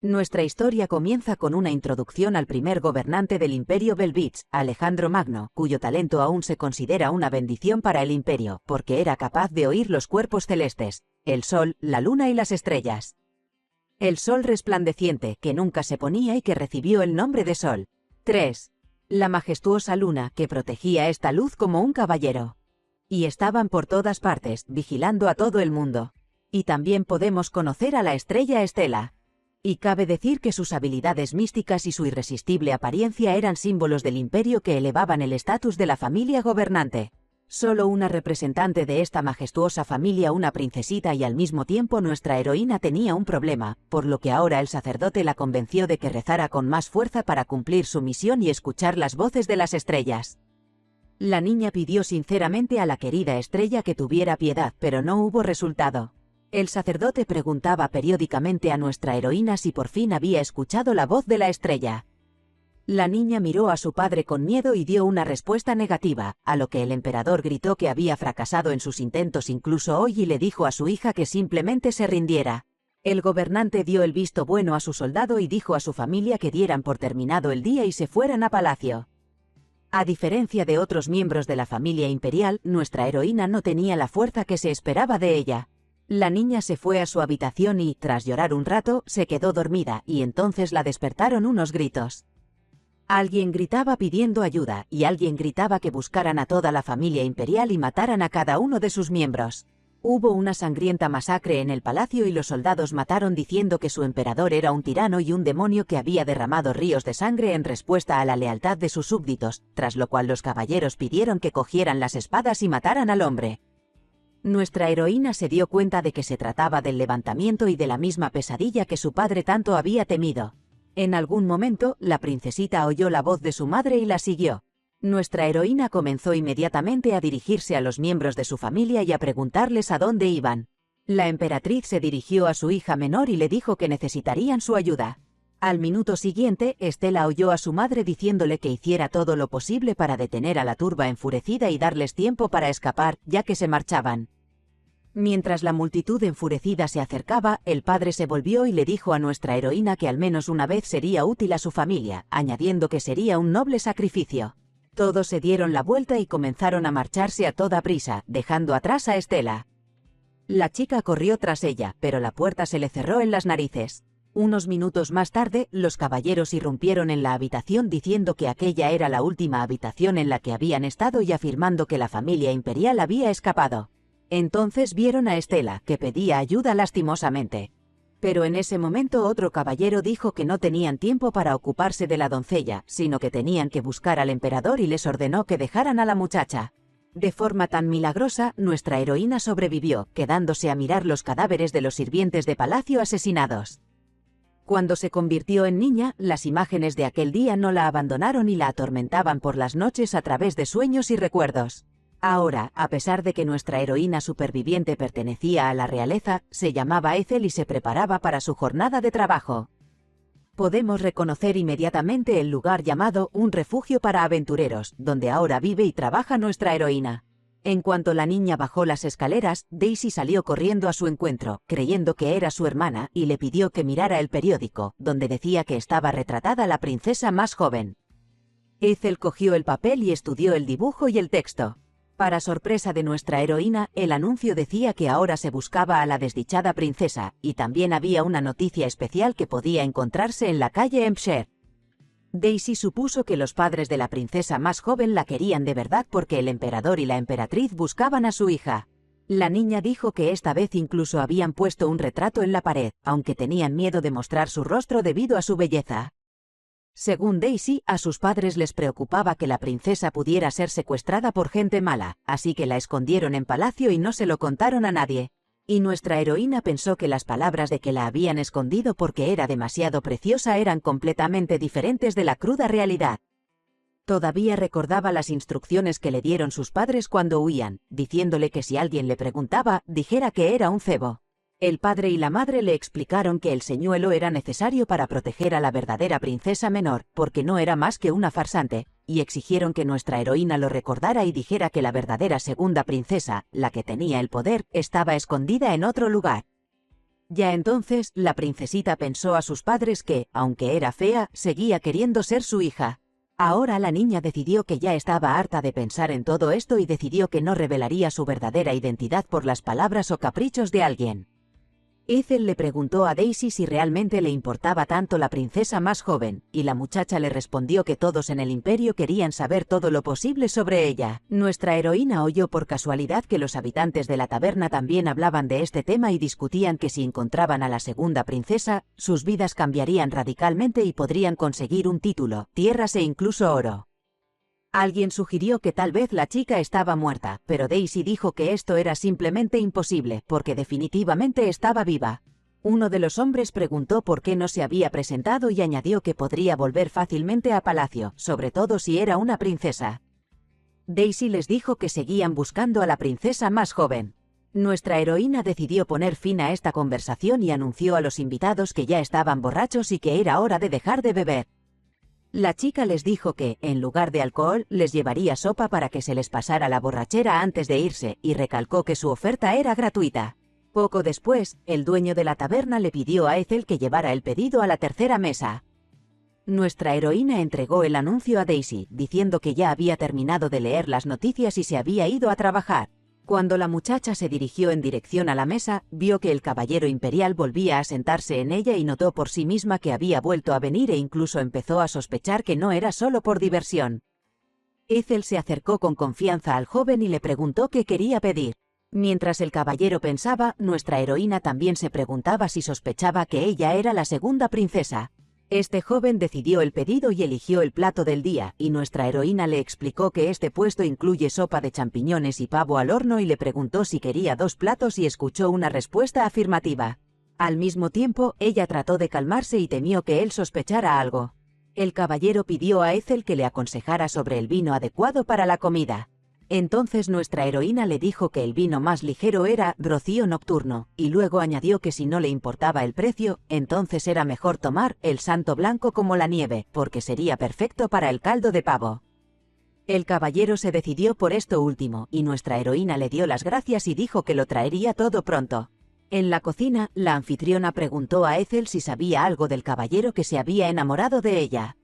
Nuestra historia comienza con una introducción al primer gobernante del Imperio Belvitz, Alejandro Magno, cuyo talento aún se considera una bendición para el imperio, porque era capaz de oír los cuerpos celestes, el sol, la luna y las estrellas. El sol resplandeciente, que nunca se ponía y que recibió el nombre de sol. 3. La majestuosa luna, que protegía esta luz como un caballero. Y estaban por todas partes, vigilando a todo el mundo. Y también podemos conocer a la estrella Estela. Y cabe decir que sus habilidades místicas y su irresistible apariencia eran símbolos del imperio que elevaban el estatus de la familia gobernante. Solo una representante de esta majestuosa familia, una princesita y al mismo tiempo nuestra heroína, tenía un problema, por lo que ahora el sacerdote la convenció de que rezara con más fuerza para cumplir su misión y escuchar las voces de las estrellas. La niña pidió sinceramente a la querida estrella que tuviera piedad, pero no hubo resultado. El sacerdote preguntaba periódicamente a nuestra heroína si por fin había escuchado la voz de la estrella. La niña miró a su padre con miedo y dio una respuesta negativa, a lo que el emperador gritó que había fracasado en sus intentos incluso hoy y le dijo a su hija que simplemente se rindiera. El gobernante dio el visto bueno a su soldado y dijo a su familia que dieran por terminado el día y se fueran a palacio. A diferencia de otros miembros de la familia imperial, nuestra heroína no tenía la fuerza que se esperaba de ella. La niña se fue a su habitación y, tras llorar un rato, se quedó dormida y entonces la despertaron unos gritos. Alguien gritaba pidiendo ayuda y alguien gritaba que buscaran a toda la familia imperial y mataran a cada uno de sus miembros. Hubo una sangrienta masacre en el palacio y los soldados mataron diciendo que su emperador era un tirano y un demonio que había derramado ríos de sangre en respuesta a la lealtad de sus súbditos, tras lo cual los caballeros pidieron que cogieran las espadas y mataran al hombre. Nuestra heroína se dio cuenta de que se trataba del levantamiento y de la misma pesadilla que su padre tanto había temido. En algún momento, la princesita oyó la voz de su madre y la siguió. Nuestra heroína comenzó inmediatamente a dirigirse a los miembros de su familia y a preguntarles a dónde iban. La emperatriz se dirigió a su hija menor y le dijo que necesitarían su ayuda. Al minuto siguiente, Estela oyó a su madre diciéndole que hiciera todo lo posible para detener a la turba enfurecida y darles tiempo para escapar, ya que se marchaban. Mientras la multitud enfurecida se acercaba, el padre se volvió y le dijo a nuestra heroína que al menos una vez sería útil a su familia, añadiendo que sería un noble sacrificio. Todos se dieron la vuelta y comenzaron a marcharse a toda prisa, dejando atrás a Estela. La chica corrió tras ella, pero la puerta se le cerró en las narices. Unos minutos más tarde, los caballeros irrumpieron en la habitación diciendo que aquella era la última habitación en la que habían estado y afirmando que la familia imperial había escapado. Entonces vieron a Estela, que pedía ayuda lastimosamente. Pero en ese momento otro caballero dijo que no tenían tiempo para ocuparse de la doncella, sino que tenían que buscar al emperador y les ordenó que dejaran a la muchacha. De forma tan milagrosa, nuestra heroína sobrevivió, quedándose a mirar los cadáveres de los sirvientes de palacio asesinados. Cuando se convirtió en niña, las imágenes de aquel día no la abandonaron y la atormentaban por las noches a través de sueños y recuerdos. Ahora, a pesar de que nuestra heroína superviviente pertenecía a la realeza, se llamaba Ethel y se preparaba para su jornada de trabajo. Podemos reconocer inmediatamente el lugar llamado Un Refugio para Aventureros, donde ahora vive y trabaja nuestra heroína. En cuanto la niña bajó las escaleras, Daisy salió corriendo a su encuentro, creyendo que era su hermana, y le pidió que mirara el periódico, donde decía que estaba retratada la princesa más joven. Ethel cogió el papel y estudió el dibujo y el texto. Para sorpresa de nuestra heroína, el anuncio decía que ahora se buscaba a la desdichada princesa, y también había una noticia especial que podía encontrarse en la calle Hampshire. Daisy supuso que los padres de la princesa más joven la querían de verdad porque el emperador y la emperatriz buscaban a su hija. La niña dijo que esta vez incluso habían puesto un retrato en la pared, aunque tenían miedo de mostrar su rostro debido a su belleza. Según Daisy, a sus padres les preocupaba que la princesa pudiera ser secuestrada por gente mala, así que la escondieron en palacio y no se lo contaron a nadie. Y nuestra heroína pensó que las palabras de que la habían escondido porque era demasiado preciosa eran completamente diferentes de la cruda realidad. Todavía recordaba las instrucciones que le dieron sus padres cuando huían, diciéndole que si alguien le preguntaba, dijera que era un cebo. El padre y la madre le explicaron que el señuelo era necesario para proteger a la verdadera princesa menor, porque no era más que una farsante, y exigieron que nuestra heroína lo recordara y dijera que la verdadera segunda princesa, la que tenía el poder, estaba escondida en otro lugar. Ya entonces, la princesita pensó a sus padres que, aunque era fea, seguía queriendo ser su hija. Ahora la niña decidió que ya estaba harta de pensar en todo esto y decidió que no revelaría su verdadera identidad por las palabras o caprichos de alguien. Ethel le preguntó a Daisy si realmente le importaba tanto la princesa más joven, y la muchacha le respondió que todos en el imperio querían saber todo lo posible sobre ella. Nuestra heroína oyó por casualidad que los habitantes de la taberna también hablaban de este tema y discutían que si encontraban a la segunda princesa, sus vidas cambiarían radicalmente y podrían conseguir un título, tierras e incluso oro. Alguien sugirió que tal vez la chica estaba muerta, pero Daisy dijo que esto era simplemente imposible, porque definitivamente estaba viva. Uno de los hombres preguntó por qué no se había presentado y añadió que podría volver fácilmente a palacio, sobre todo si era una princesa. Daisy les dijo que seguían buscando a la princesa más joven. Nuestra heroína decidió poner fin a esta conversación y anunció a los invitados que ya estaban borrachos y que era hora de dejar de beber. La chica les dijo que, en lugar de alcohol, les llevaría sopa para que se les pasara la borrachera antes de irse, y recalcó que su oferta era gratuita. Poco después, el dueño de la taberna le pidió a Ethel que llevara el pedido a la tercera mesa. Nuestra heroína entregó el anuncio a Daisy, diciendo que ya había terminado de leer las noticias y se había ido a trabajar. Cuando la muchacha se dirigió en dirección a la mesa, vio que el caballero imperial volvía a sentarse en ella y notó por sí misma que había vuelto a venir e incluso empezó a sospechar que no era solo por diversión. Ethel se acercó con confianza al joven y le preguntó qué quería pedir. Mientras el caballero pensaba, nuestra heroína también se preguntaba si sospechaba que ella era la segunda princesa. Este joven decidió el pedido y eligió el plato del día, y nuestra heroína le explicó que este puesto incluye sopa de champiñones y pavo al horno y le preguntó si quería 2 platos y escuchó una respuesta afirmativa. Al mismo tiempo, ella trató de calmarse y temió que él sospechara algo. El caballero pidió a Ethel que le aconsejara sobre el vino adecuado para la comida. Entonces nuestra heroína le dijo que el vino más ligero era Rocío Nocturno, y luego añadió que si no le importaba el precio, entonces era mejor tomar el Santo Blanco como la nieve, porque sería perfecto para el caldo de pavo. El caballero se decidió por esto último, y nuestra heroína le dio las gracias y dijo que lo traería todo pronto. En la cocina, la anfitriona preguntó a Ethel si sabía algo del caballero que se había enamorado de ella.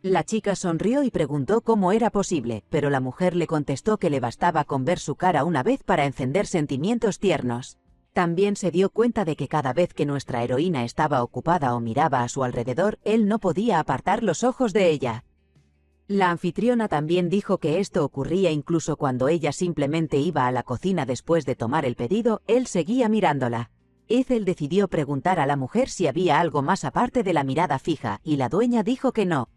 La chica sonrió y preguntó cómo era posible, pero la mujer le contestó que le bastaba con ver su cara una vez para encender sentimientos tiernos. También se dio cuenta de que cada vez que nuestra heroína estaba ocupada o miraba a su alrededor, él no podía apartar los ojos de ella. La anfitriona también dijo que esto ocurría incluso cuando ella simplemente iba a la cocina después de tomar el pedido, él seguía mirándola. Ethel decidió preguntar a la mujer si había algo más aparte de la mirada fija, y la dueña dijo que no.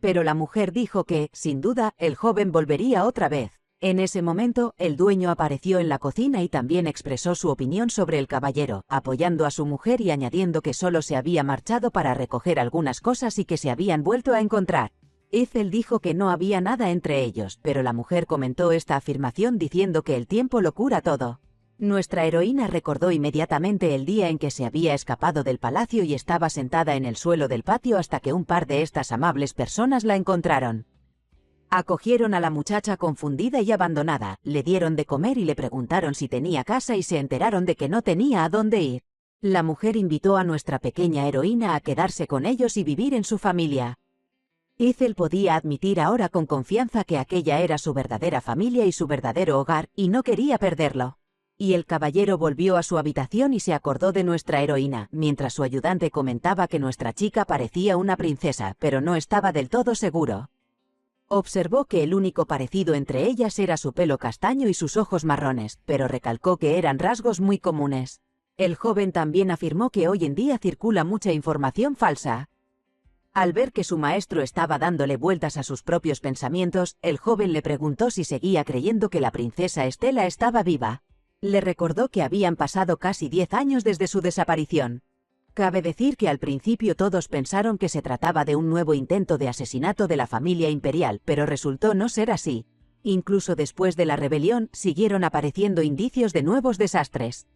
Pero la mujer dijo que, sin duda, el joven volvería otra vez. En ese momento, el dueño apareció en la cocina y también expresó su opinión sobre el caballero, apoyando a su mujer y añadiendo que solo se había marchado para recoger algunas cosas y que se habían vuelto a encontrar. Ethel dijo que no había nada entre ellos, pero la mujer comentó esta afirmación diciendo que el tiempo lo cura todo. Nuestra heroína recordó inmediatamente el día en que se había escapado del palacio y estaba sentada en el suelo del patio hasta que un par de estas amables personas la encontraron. Acogieron a la muchacha confundida y abandonada, le dieron de comer y le preguntaron si tenía casa y se enteraron de que no tenía a dónde ir. La mujer invitó a nuestra pequeña heroína a quedarse con ellos y vivir en su familia. Ethel podía admitir ahora con confianza que aquella era su verdadera familia y su verdadero hogar, y no quería perderlo. Y el caballero volvió a su habitación y se acordó de nuestra heroína, mientras su ayudante comentaba que nuestra chica parecía una princesa, pero no estaba del todo seguro. Observó que el único parecido entre ellas era su pelo castaño y sus ojos marrones, pero recalcó que eran rasgos muy comunes. El joven también afirmó que hoy en día circula mucha información falsa. Al ver que su maestro estaba dándole vueltas a sus propios pensamientos, el joven le preguntó si seguía creyendo que la princesa Estela estaba viva. Le recordó que habían pasado casi 10 años desde su desaparición. Cabe decir que al principio todos pensaron que se trataba de un nuevo intento de asesinato de la familia imperial, pero resultó no ser así. Incluso después de la rebelión, siguieron apareciendo indicios de nuevos desastres.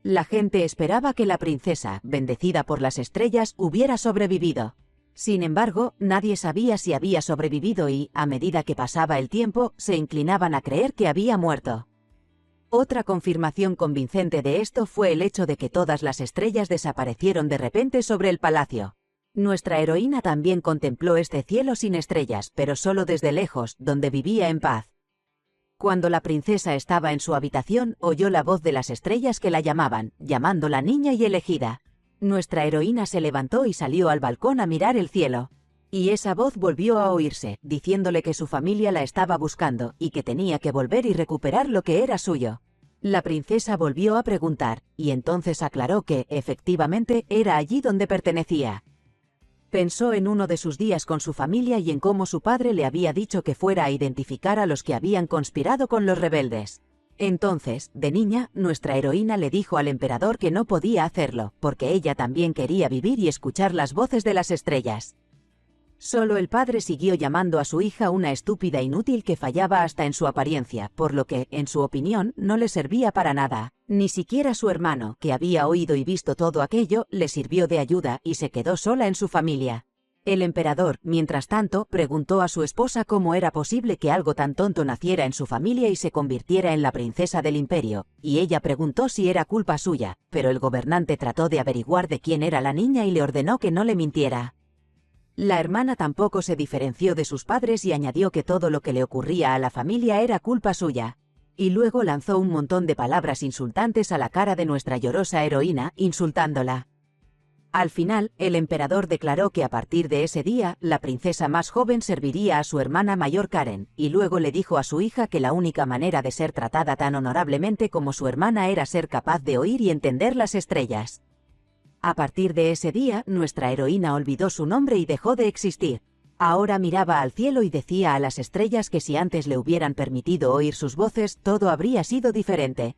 La gente esperaba que la princesa, bendecida por las estrellas, hubiera sobrevivido. Sin embargo, nadie sabía si había sobrevivido y, a medida que pasaba el tiempo, se inclinaban a creer que había muerto. Otra confirmación convincente de esto fue el hecho de que todas las estrellas desaparecieron de repente sobre el palacio. Nuestra heroína también contempló este cielo sin estrellas, pero solo desde lejos, donde vivía en paz. Cuando la princesa estaba en su habitación, oyó la voz de las estrellas que la llamaban, llamándola niña y elegida. Nuestra heroína se levantó y salió al balcón a mirar el cielo. Y esa voz volvió a oírse, diciéndole que su familia la estaba buscando, y que tenía que volver y recuperar lo que era suyo. La princesa volvió a preguntar, y entonces aclaró que, efectivamente, era allí donde pertenecía. Pensó en uno de sus días con su familia y en cómo su padre le había dicho que fuera a identificar a los que habían conspirado con los rebeldes. Entonces, de niña, nuestra heroína le dijo al emperador que no podía hacerlo, porque ella también quería vivir y escuchar las voces de las estrellas. Solo el padre siguió llamando a su hija una estúpida inútil que fallaba hasta en su apariencia, por lo que, en su opinión, no le servía para nada. Ni siquiera su hermano, que había oído y visto todo aquello, le sirvió de ayuda y se quedó sola en su familia. El emperador, mientras tanto, preguntó a su esposa cómo era posible que algo tan tonto naciera en su familia y se convirtiera en la princesa del imperio, y ella preguntó si era culpa suya, pero el gobernante trató de averiguar de quién era la niña y le ordenó que no le mintiera. La hermana tampoco se diferenció de sus padres y añadió que todo lo que le ocurría a la familia era culpa suya. Y luego lanzó un montón de palabras insultantes a la cara de nuestra llorosa heroína, insultándola. Al final, el emperador declaró que a partir de ese día, la princesa más joven serviría a su hermana mayor Karen, y luego le dijo a su hija que la única manera de ser tratada tan honorablemente como su hermana era ser capaz de oír y entender las estrellas. A partir de ese día, nuestra heroína olvidó su nombre y dejó de existir. Ahora miraba al cielo y decía a las estrellas que si antes le hubieran permitido oír sus voces, todo habría sido diferente.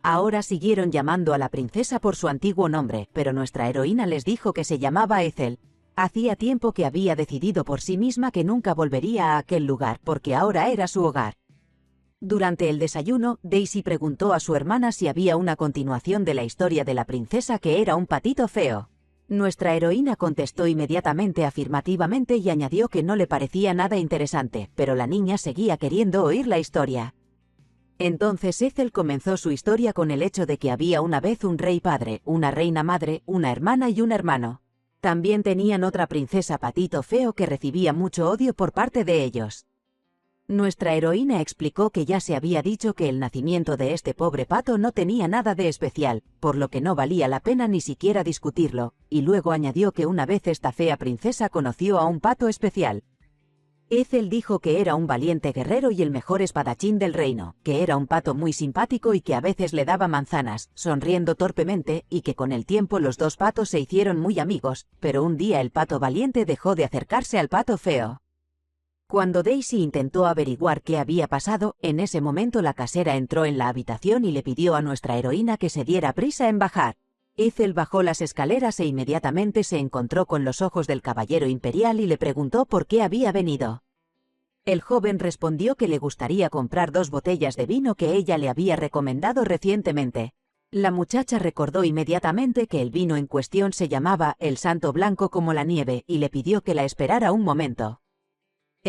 Ahora siguieron llamando a la princesa por su antiguo nombre, pero nuestra heroína les dijo que se llamaba Ethel. Hacía tiempo que había decidido por sí misma que nunca volvería a aquel lugar, porque ahora era su hogar. Durante el desayuno, Daisy preguntó a su hermana si había una continuación de la historia de la princesa que era un patito feo. Nuestra heroína contestó inmediatamente afirmativamente y añadió que no le parecía nada interesante, pero la niña seguía queriendo oír la historia. Entonces Ethel comenzó su historia con el hecho de que había una vez un rey padre, una reina madre, una hermana y un hermano. También tenían otra princesa patito feo que recibía mucho odio por parte de ellos. Nuestra heroína explicó que ya se había dicho que el nacimiento de este pobre pato no tenía nada de especial, por lo que no valía la pena ni siquiera discutirlo, y luego añadió que una vez esta fea princesa conoció a un pato especial. Ethel dijo que era un valiente guerrero y el mejor espadachín del reino, que era un pato muy simpático y que a veces le daba manzanas, sonriendo torpemente, y que con el tiempo los dos patos se hicieron muy amigos, pero un día el pato valiente dejó de acercarse al pato feo. Cuando Daisy intentó averiguar qué había pasado, en ese momento la casera entró en la habitación y le pidió a nuestra heroína que se diera prisa en bajar. Ethel bajó las escaleras e inmediatamente se encontró con los ojos del caballero imperial y le preguntó por qué había venido. El joven respondió que le gustaría comprar 2 botellas de vino que ella le había recomendado recientemente. La muchacha recordó inmediatamente que el vino en cuestión se llamaba el Santo Blanco como la nieve y le pidió que la esperara un momento.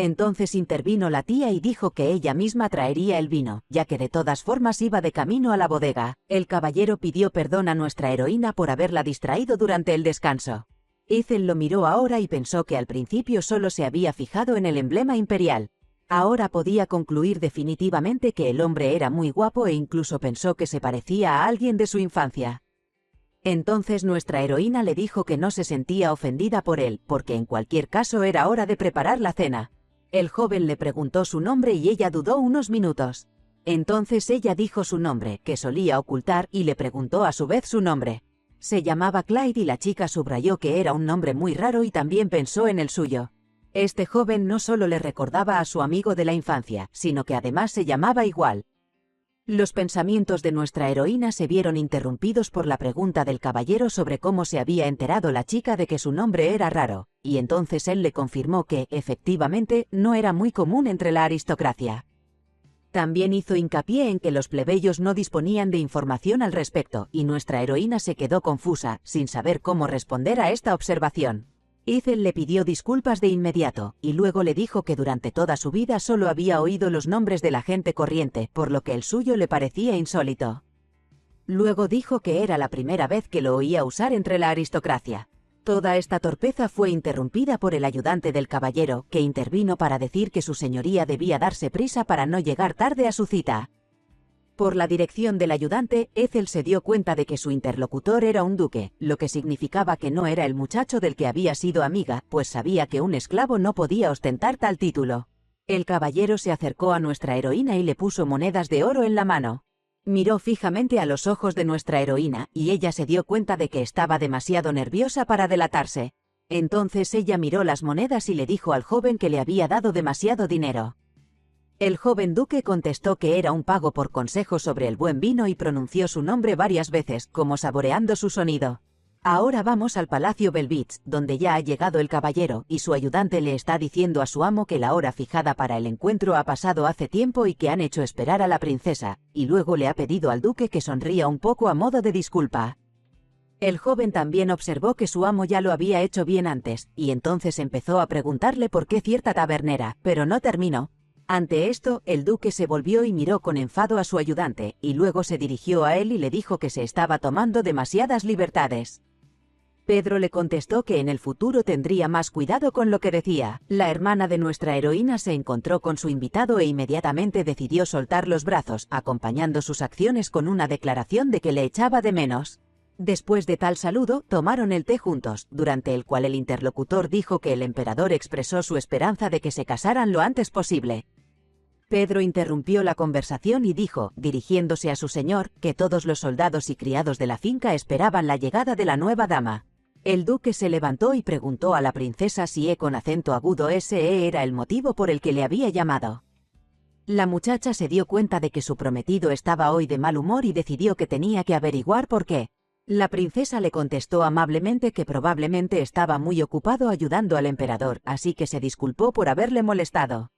Entonces intervino la tía y dijo que ella misma traería el vino, ya que de todas formas iba de camino a la bodega. El caballero pidió perdón a nuestra heroína por haberla distraído durante el descanso. Ethel lo miró ahora y pensó que al principio solo se había fijado en el emblema imperial. Ahora podía concluir definitivamente que el hombre era muy guapo e incluso pensó que se parecía a alguien de su infancia. Entonces nuestra heroína le dijo que no se sentía ofendida por él, porque en cualquier caso era hora de preparar la cena. El joven le preguntó su nombre y ella dudó unos minutos. Entonces ella dijo su nombre, que solía ocultar, y le preguntó a su vez su nombre. Se llamaba Clyde y la chica subrayó que era un nombre muy raro y también pensó en el suyo. Este joven no solo le recordaba a su amigo de la infancia, sino que además se llamaba igual. Los pensamientos de nuestra heroína se vieron interrumpidos por la pregunta del caballero sobre cómo se había enterado la chica de que su nombre era raro, y entonces él le confirmó que, efectivamente, no era muy común entre la aristocracia. También hizo hincapié en que los plebeyos no disponían de información al respecto, y nuestra heroína se quedó confusa, sin saber cómo responder a esta observación. Ethel le pidió disculpas de inmediato, y luego le dijo que durante toda su vida solo había oído los nombres de la gente corriente, por lo que el suyo le parecía insólito. Luego dijo que era la primera vez que lo oía usar entre la aristocracia. Toda esta torpeza fue interrumpida por el ayudante del caballero, que intervino para decir que su señoría debía darse prisa para no llegar tarde a su cita. Por la dirección del ayudante, Ethel se dio cuenta de que su interlocutor era un duque, lo que significaba que no era el muchacho del que había sido amiga, pues sabía que un esclavo no podía ostentar tal título. El caballero se acercó a nuestra heroína y le puso monedas de oro en la mano. Miró fijamente a los ojos de nuestra heroína, y ella se dio cuenta de que estaba demasiado nerviosa para delatarse. Entonces ella miró las monedas y le dijo al joven que le había dado demasiado dinero. El joven duque contestó que era un pago por consejo sobre el buen vino y pronunció su nombre varias veces, como saboreando su sonido. Ahora vamos al Palacio Belvitz, donde ya ha llegado el caballero, y su ayudante le está diciendo a su amo que la hora fijada para el encuentro ha pasado hace tiempo y que han hecho esperar a la princesa, y luego le ha pedido al duque que sonría un poco a modo de disculpa. El joven también observó que su amo ya lo había hecho bien antes, y entonces empezó a preguntarle por qué cierta tabernera, pero no terminó. Ante esto, el duque se volvió y miró con enfado a su ayudante, y luego se dirigió a él y le dijo que se estaba tomando demasiadas libertades. Pedro le contestó que en el futuro tendría más cuidado con lo que decía. La hermana de nuestra heroína se encontró con su invitado e inmediatamente decidió soltar los brazos, acompañando sus acciones con una declaración de que le echaba de menos. Después de tal saludo, tomaron el té juntos, durante el cual el interlocutor dijo que el emperador expresó su esperanza de que se casaran lo antes posible. Pedro interrumpió la conversación y dijo, dirigiéndose a su señor, que todos los soldados y criados de la finca esperaban la llegada de la nueva dama. El duque se levantó y preguntó a la princesa si con acento agudo ese era el motivo por el que le había llamado. La muchacha se dio cuenta de que su prometido estaba hoy de mal humor y decidió que tenía que averiguar por qué. La princesa le contestó amablemente que probablemente estaba muy ocupado ayudando al emperador, así que se disculpó por haberle molestado.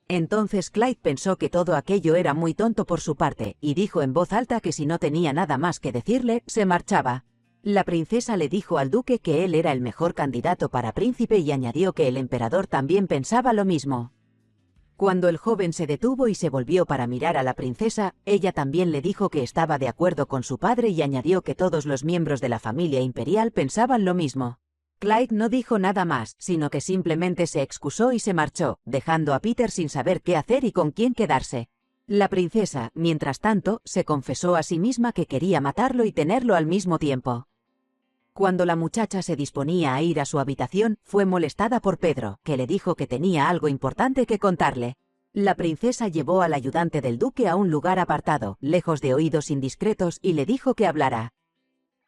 Entonces Clyde pensó que todo aquello era muy tonto por su parte, y dijo en voz alta que si no tenía nada más que decirle, se marchaba. La princesa le dijo al duque que él era el mejor candidato para príncipe y añadió que el emperador también pensaba lo mismo. Cuando el joven se detuvo y se volvió para mirar a la princesa, ella también le dijo que estaba de acuerdo con su padre y añadió que todos los miembros de la familia imperial pensaban lo mismo. Clyde no dijo nada más, sino que simplemente se excusó y se marchó, dejando a Peter sin saber qué hacer y con quién quedarse. La princesa, mientras tanto, se confesó a sí misma que quería matarlo y tenerlo al mismo tiempo. Cuando la muchacha se disponía a ir a su habitación, fue molestada por Pedro, que le dijo que tenía algo importante que contarle. La princesa llevó al ayudante del duque a un lugar apartado, lejos de oídos indiscretos, y le dijo que hablara.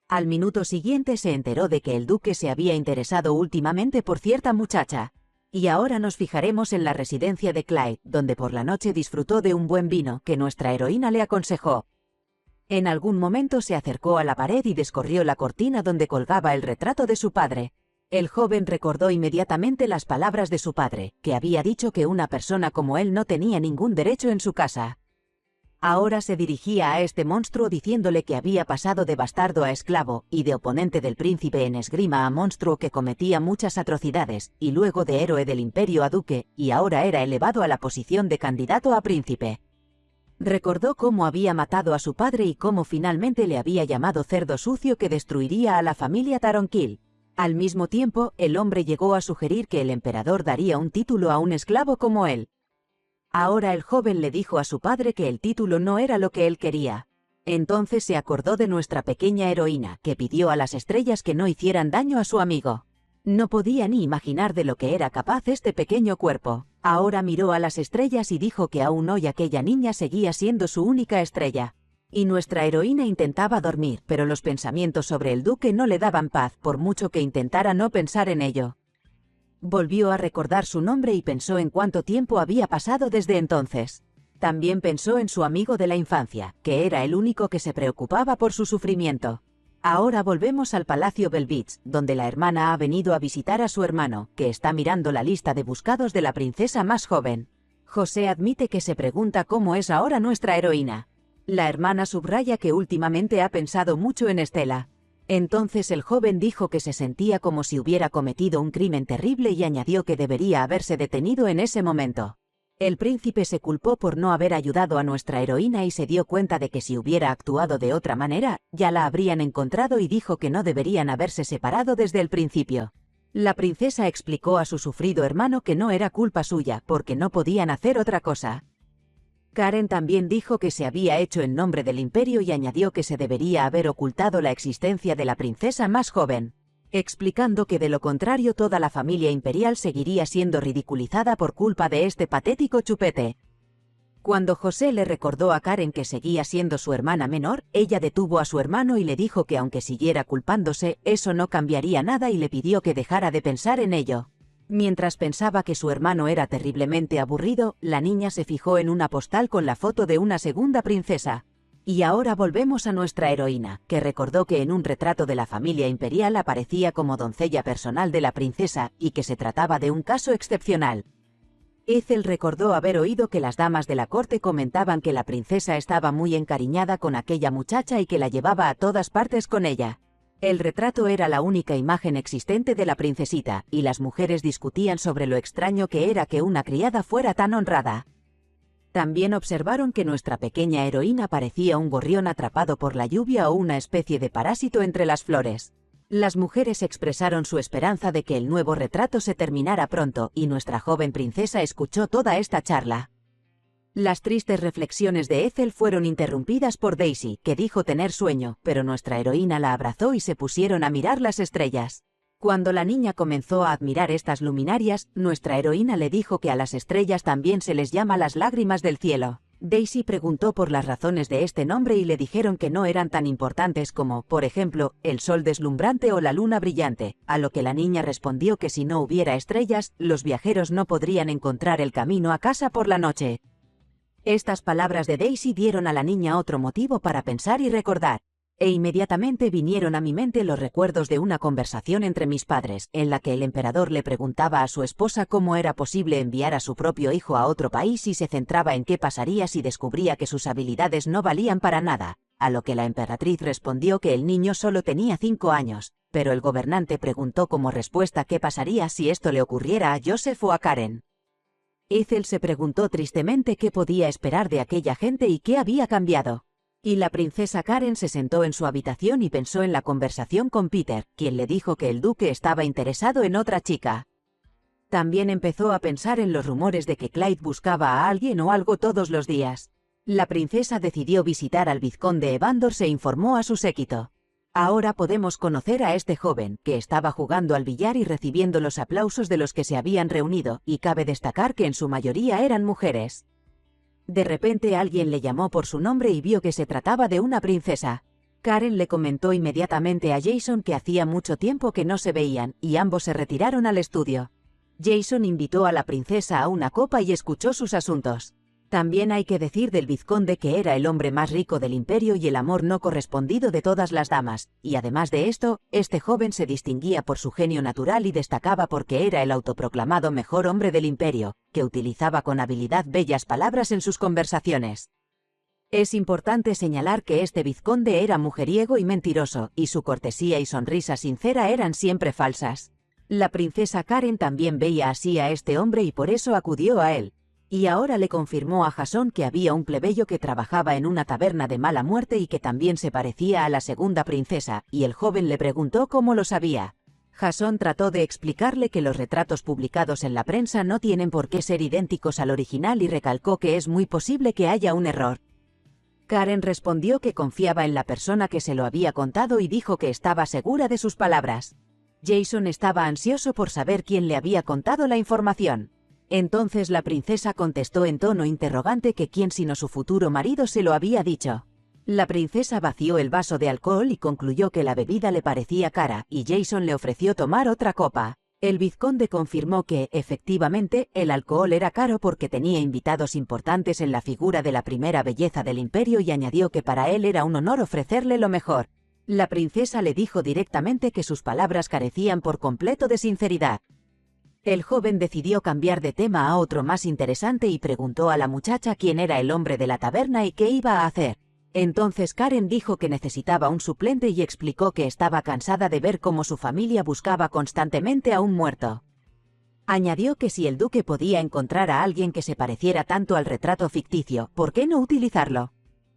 Al minuto siguiente se enteró de que el duque se había interesado últimamente por cierta muchacha. Y ahora nos fijaremos en la residencia de Clyde, donde por la noche disfrutó de un buen vino que nuestra heroína le aconsejó. En algún momento se acercó a la pared y descorrió la cortina donde colgaba el retrato de su padre. El joven recordó inmediatamente las palabras de su padre, que había dicho que una persona como él no tenía ningún derecho en su casa. Ahora se dirigía a este monstruo diciéndole que había pasado de bastardo a esclavo, y de oponente del príncipe en esgrima a monstruo que cometía muchas atrocidades, y luego de héroe del imperio a duque, y ahora era elevado a la posición de candidato a príncipe. Recordó cómo había matado a su padre y cómo finalmente le había llamado cerdo sucio que destruiría a la familia Taronquil. Al mismo tiempo, el hombre llegó a sugerir que el emperador daría un título a un esclavo como él. Ahora el joven le dijo a su padre que el título no era lo que él quería. Entonces se acordó de nuestra pequeña heroína, que pidió a las estrellas que no hicieran daño a su amigo. No podía ni imaginar de lo que era capaz este pequeño cuerpo. Ahora miró a las estrellas y dijo que aún hoy aquella niña seguía siendo su única estrella. Y nuestra heroína intentaba dormir, pero los pensamientos sobre el duque no le daban paz, por mucho que intentara no pensar en ello. Volvió a recordar su nombre y pensó en cuánto tiempo había pasado desde entonces. También pensó en su amigo de la infancia, que era el único que se preocupaba por su sufrimiento. Ahora volvemos al Palacio Belvitz, donde la hermana ha venido a visitar a su hermano, que está mirando la lista de buscados de la princesa más joven. José admite que se pregunta cómo es ahora nuestra heroína. La hermana subraya que últimamente ha pensado mucho en Estela. Entonces el joven dijo que se sentía como si hubiera cometido un crimen terrible y añadió que debería haberse detenido en ese momento. El príncipe se culpó por no haber ayudado a nuestra heroína y se dio cuenta de que si hubiera actuado de otra manera, ya la habrían encontrado y dijo que no deberían haberse separado desde el principio. La princesa explicó a su sufrido hermano que no era culpa suya, porque no podían hacer otra cosa. Karen también dijo que se había hecho en nombre del imperio y añadió que se debería haber ocultado la existencia de la princesa más joven, explicando que de lo contrario toda la familia imperial seguiría siendo ridiculizada por culpa de este patético chupete. Cuando José le recordó a Karen que seguía siendo su hermana menor, ella detuvo a su hermano y le dijo que aunque siguiera culpándose, eso no cambiaría nada y le pidió que dejara de pensar en ello. Mientras pensaba que su hermano era terriblemente aburrido, la niña se fijó en una postal con la foto de una segunda princesa. Y ahora volvemos a nuestra heroína, que recordó que en un retrato de la familia imperial aparecía como doncella personal de la princesa, y que se trataba de un caso excepcional. Ethel recordó haber oído que las damas de la corte comentaban que la princesa estaba muy encariñada con aquella muchacha y que la llevaba a todas partes con ella. El retrato era la única imagen existente de la princesita, y las mujeres discutían sobre lo extraño que era que una criada fuera tan honrada. También observaron que nuestra pequeña heroína parecía un gorrión atrapado por la lluvia o una especie de parásito entre las flores. Las mujeres expresaron su esperanza de que el nuevo retrato se terminara pronto, y nuestra joven princesa escuchó toda esta charla. Las tristes reflexiones de Ethel fueron interrumpidas por Daisy, que dijo tener sueño, pero nuestra heroína la abrazó y se pusieron a mirar las estrellas. Cuando la niña comenzó a admirar estas luminarias, nuestra heroína le dijo que a las estrellas también se les llama las lágrimas del cielo. Daisy preguntó por las razones de este nombre y le dijeron que no eran tan importantes como, por ejemplo, el sol deslumbrante o la luna brillante, a lo que la niña respondió que si no hubiera estrellas, los viajeros no podrían encontrar el camino a casa por la noche. Estas palabras de Daisy dieron a la niña otro motivo para pensar y recordar. E inmediatamente vinieron a mi mente los recuerdos de una conversación entre mis padres, en la que el emperador le preguntaba a su esposa cómo era posible enviar a su propio hijo a otro país y se centraba en qué pasaría si descubría que sus habilidades no valían para nada, a lo que la emperatriz respondió que el niño solo tenía 5 años, pero el gobernante preguntó como respuesta qué pasaría si esto le ocurriera a Joseph o a Karen. Ethel se preguntó tristemente qué podía esperar de aquella gente y qué había cambiado. Y la princesa Karen se sentó en su habitación y pensó en la conversación con Peter, quien le dijo que el duque estaba interesado en otra chica. También empezó a pensar en los rumores de que Clyde buscaba a alguien o algo todos los días. La princesa decidió visitar al vizconde Evandor e informó a su séquito. Ahora podemos conocer a este joven, que estaba jugando al billar y recibiendo los aplausos de los que se habían reunido, y cabe destacar que en su mayoría eran mujeres. De repente alguien le llamó por su nombre y vio que se trataba de una princesa. Karen le comentó inmediatamente a Jason que hacía mucho tiempo que no se veían, y ambos se retiraron al estudio. Jason invitó a la princesa a una copa y escuchó sus asuntos. También hay que decir del vizconde que era el hombre más rico del imperio y el amor no correspondido de todas las damas, y además de esto, este joven se distinguía por su genio natural y destacaba porque era el autoproclamado mejor hombre del imperio, que utilizaba con habilidad bellas palabras en sus conversaciones. Es importante señalar que este vizconde era mujeriego y mentiroso, y su cortesía y sonrisa sincera eran siempre falsas. La princesa Karen también veía así a este hombre y por eso acudió a él. Y ahora le confirmó a Jason que había un plebeyo que trabajaba en una taberna de mala muerte y que también se parecía a la segunda princesa, y el joven le preguntó cómo lo sabía. Jason trató de explicarle que los retratos publicados en la prensa no tienen por qué ser idénticos al original y recalcó que es muy posible que haya un error. Karen respondió que confiaba en la persona que se lo había contado y dijo que estaba segura de sus palabras. Jason estaba ansioso por saber quién le había contado la información. Entonces la princesa contestó en tono interrogante que quién sino su futuro marido se lo había dicho. La princesa vació el vaso de alcohol y concluyó que la bebida le parecía cara, y Jason le ofreció tomar otra copa. El vizconde confirmó que, efectivamente, el alcohol era caro porque tenía invitados importantes en la figura de la primera belleza del imperio y añadió que para él era un honor ofrecerle lo mejor. La princesa le dijo directamente que sus palabras carecían por completo de sinceridad. El joven decidió cambiar de tema a otro más interesante y preguntó a la muchacha quién era el hombre de la taberna y qué iba a hacer. Entonces Karen dijo que necesitaba un suplente y explicó que estaba cansada de ver cómo su familia buscaba constantemente a un muerto. Añadió que si el duque podía encontrar a alguien que se pareciera tanto al retrato ficticio, ¿por qué no utilizarlo?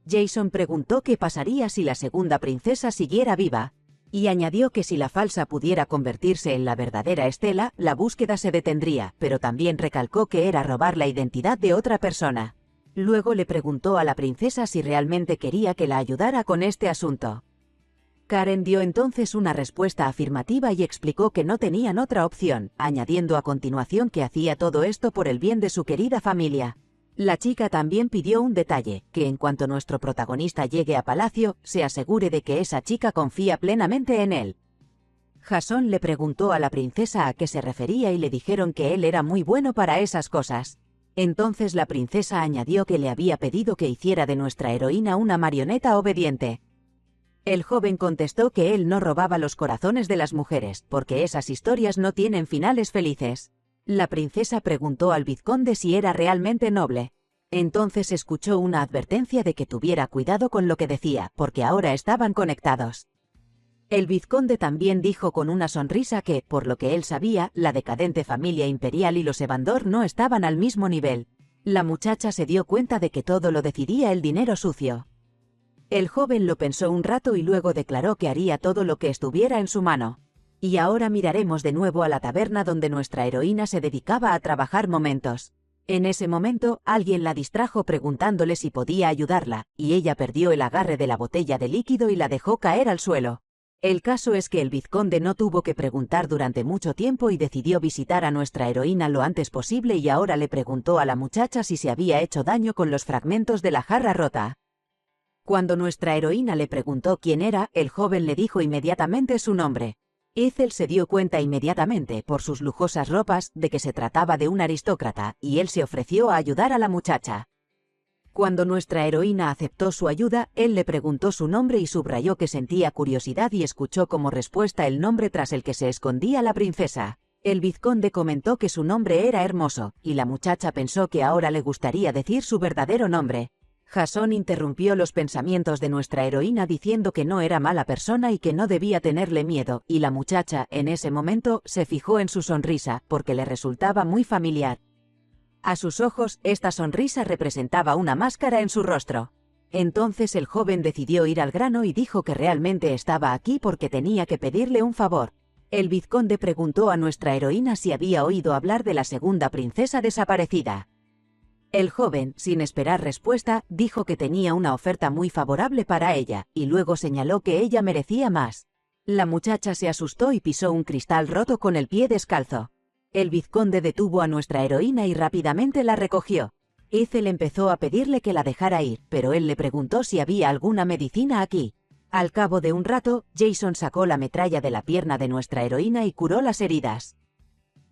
Jason preguntó qué pasaría si la segunda princesa siguiera viva, y añadió que si la falsa pudiera convertirse en la verdadera Estela, la búsqueda se detendría, pero también recalcó que era robar la identidad de otra persona. Luego le preguntó a la princesa si realmente quería que la ayudara con este asunto. Karen dio entonces una respuesta afirmativa y explicó que no tenían otra opción, añadiendo a continuación que hacía todo esto por el bien de su querida familia. La chica también pidió un detalle, que en cuanto nuestro protagonista llegue a palacio, se asegure de que esa chica confía plenamente en él. Jason le preguntó a la princesa a qué se refería y le dijeron que él era muy bueno para esas cosas. Entonces la princesa añadió que le había pedido que hiciera de nuestra heroína una marioneta obediente. El joven contestó que él no robaba los corazones de las mujeres, porque esas historias no tienen finales felices. La princesa preguntó al vizconde si era realmente noble. Entonces escuchó una advertencia de que tuviera cuidado con lo que decía, porque ahora estaban conectados. El vizconde también dijo con una sonrisa que, por lo que él sabía, la decadente familia imperial y los Evandor no estaban al mismo nivel. La muchacha se dio cuenta de que todo lo decidía el dinero sucio. El joven lo pensó un rato y luego declaró que haría todo lo que estuviera en su mano. Y ahora miraremos de nuevo a la taberna donde nuestra heroína se dedicaba a trabajar momentos. En ese momento, alguien la distrajo preguntándole si podía ayudarla, y ella perdió el agarre de la botella de líquido y la dejó caer al suelo. El caso es que el vizconde no tuvo que preguntar durante mucho tiempo y decidió visitar a nuestra heroína lo antes posible y ahora le preguntó a la muchacha si se había hecho daño con los fragmentos de la jarra rota. Cuando nuestra heroína le preguntó quién era, el joven le dijo inmediatamente su nombre. Ethel se dio cuenta inmediatamente, por sus lujosas ropas, de que se trataba de un aristócrata, y él se ofreció a ayudar a la muchacha. Cuando nuestra heroína aceptó su ayuda, él le preguntó su nombre y subrayó que sentía curiosidad y escuchó como respuesta el nombre tras el que se escondía la princesa. El vizconde comentó que su nombre era Hermoso, y la muchacha pensó que ahora le gustaría decir su verdadero nombre. Jason interrumpió los pensamientos de nuestra heroína diciendo que no era mala persona y que no debía tenerle miedo, y la muchacha, en ese momento, se fijó en su sonrisa, porque le resultaba muy familiar. A sus ojos, esta sonrisa representaba una máscara en su rostro. Entonces el joven decidió ir al grano y dijo que realmente estaba aquí porque tenía que pedirle un favor. El vizconde preguntó a nuestra heroína si había oído hablar de la segunda princesa desaparecida. El joven, sin esperar respuesta, dijo que tenía una oferta muy favorable para ella, y luego señaló que ella merecía más. La muchacha se asustó y pisó un cristal roto con el pie descalzo. El vizconde detuvo a nuestra heroína y rápidamente la recogió. Ethel empezó a pedirle que la dejara ir, pero él le preguntó si había alguna medicina aquí. Al cabo de un rato, Jason sacó la metralla de la pierna de nuestra heroína y curó las heridas.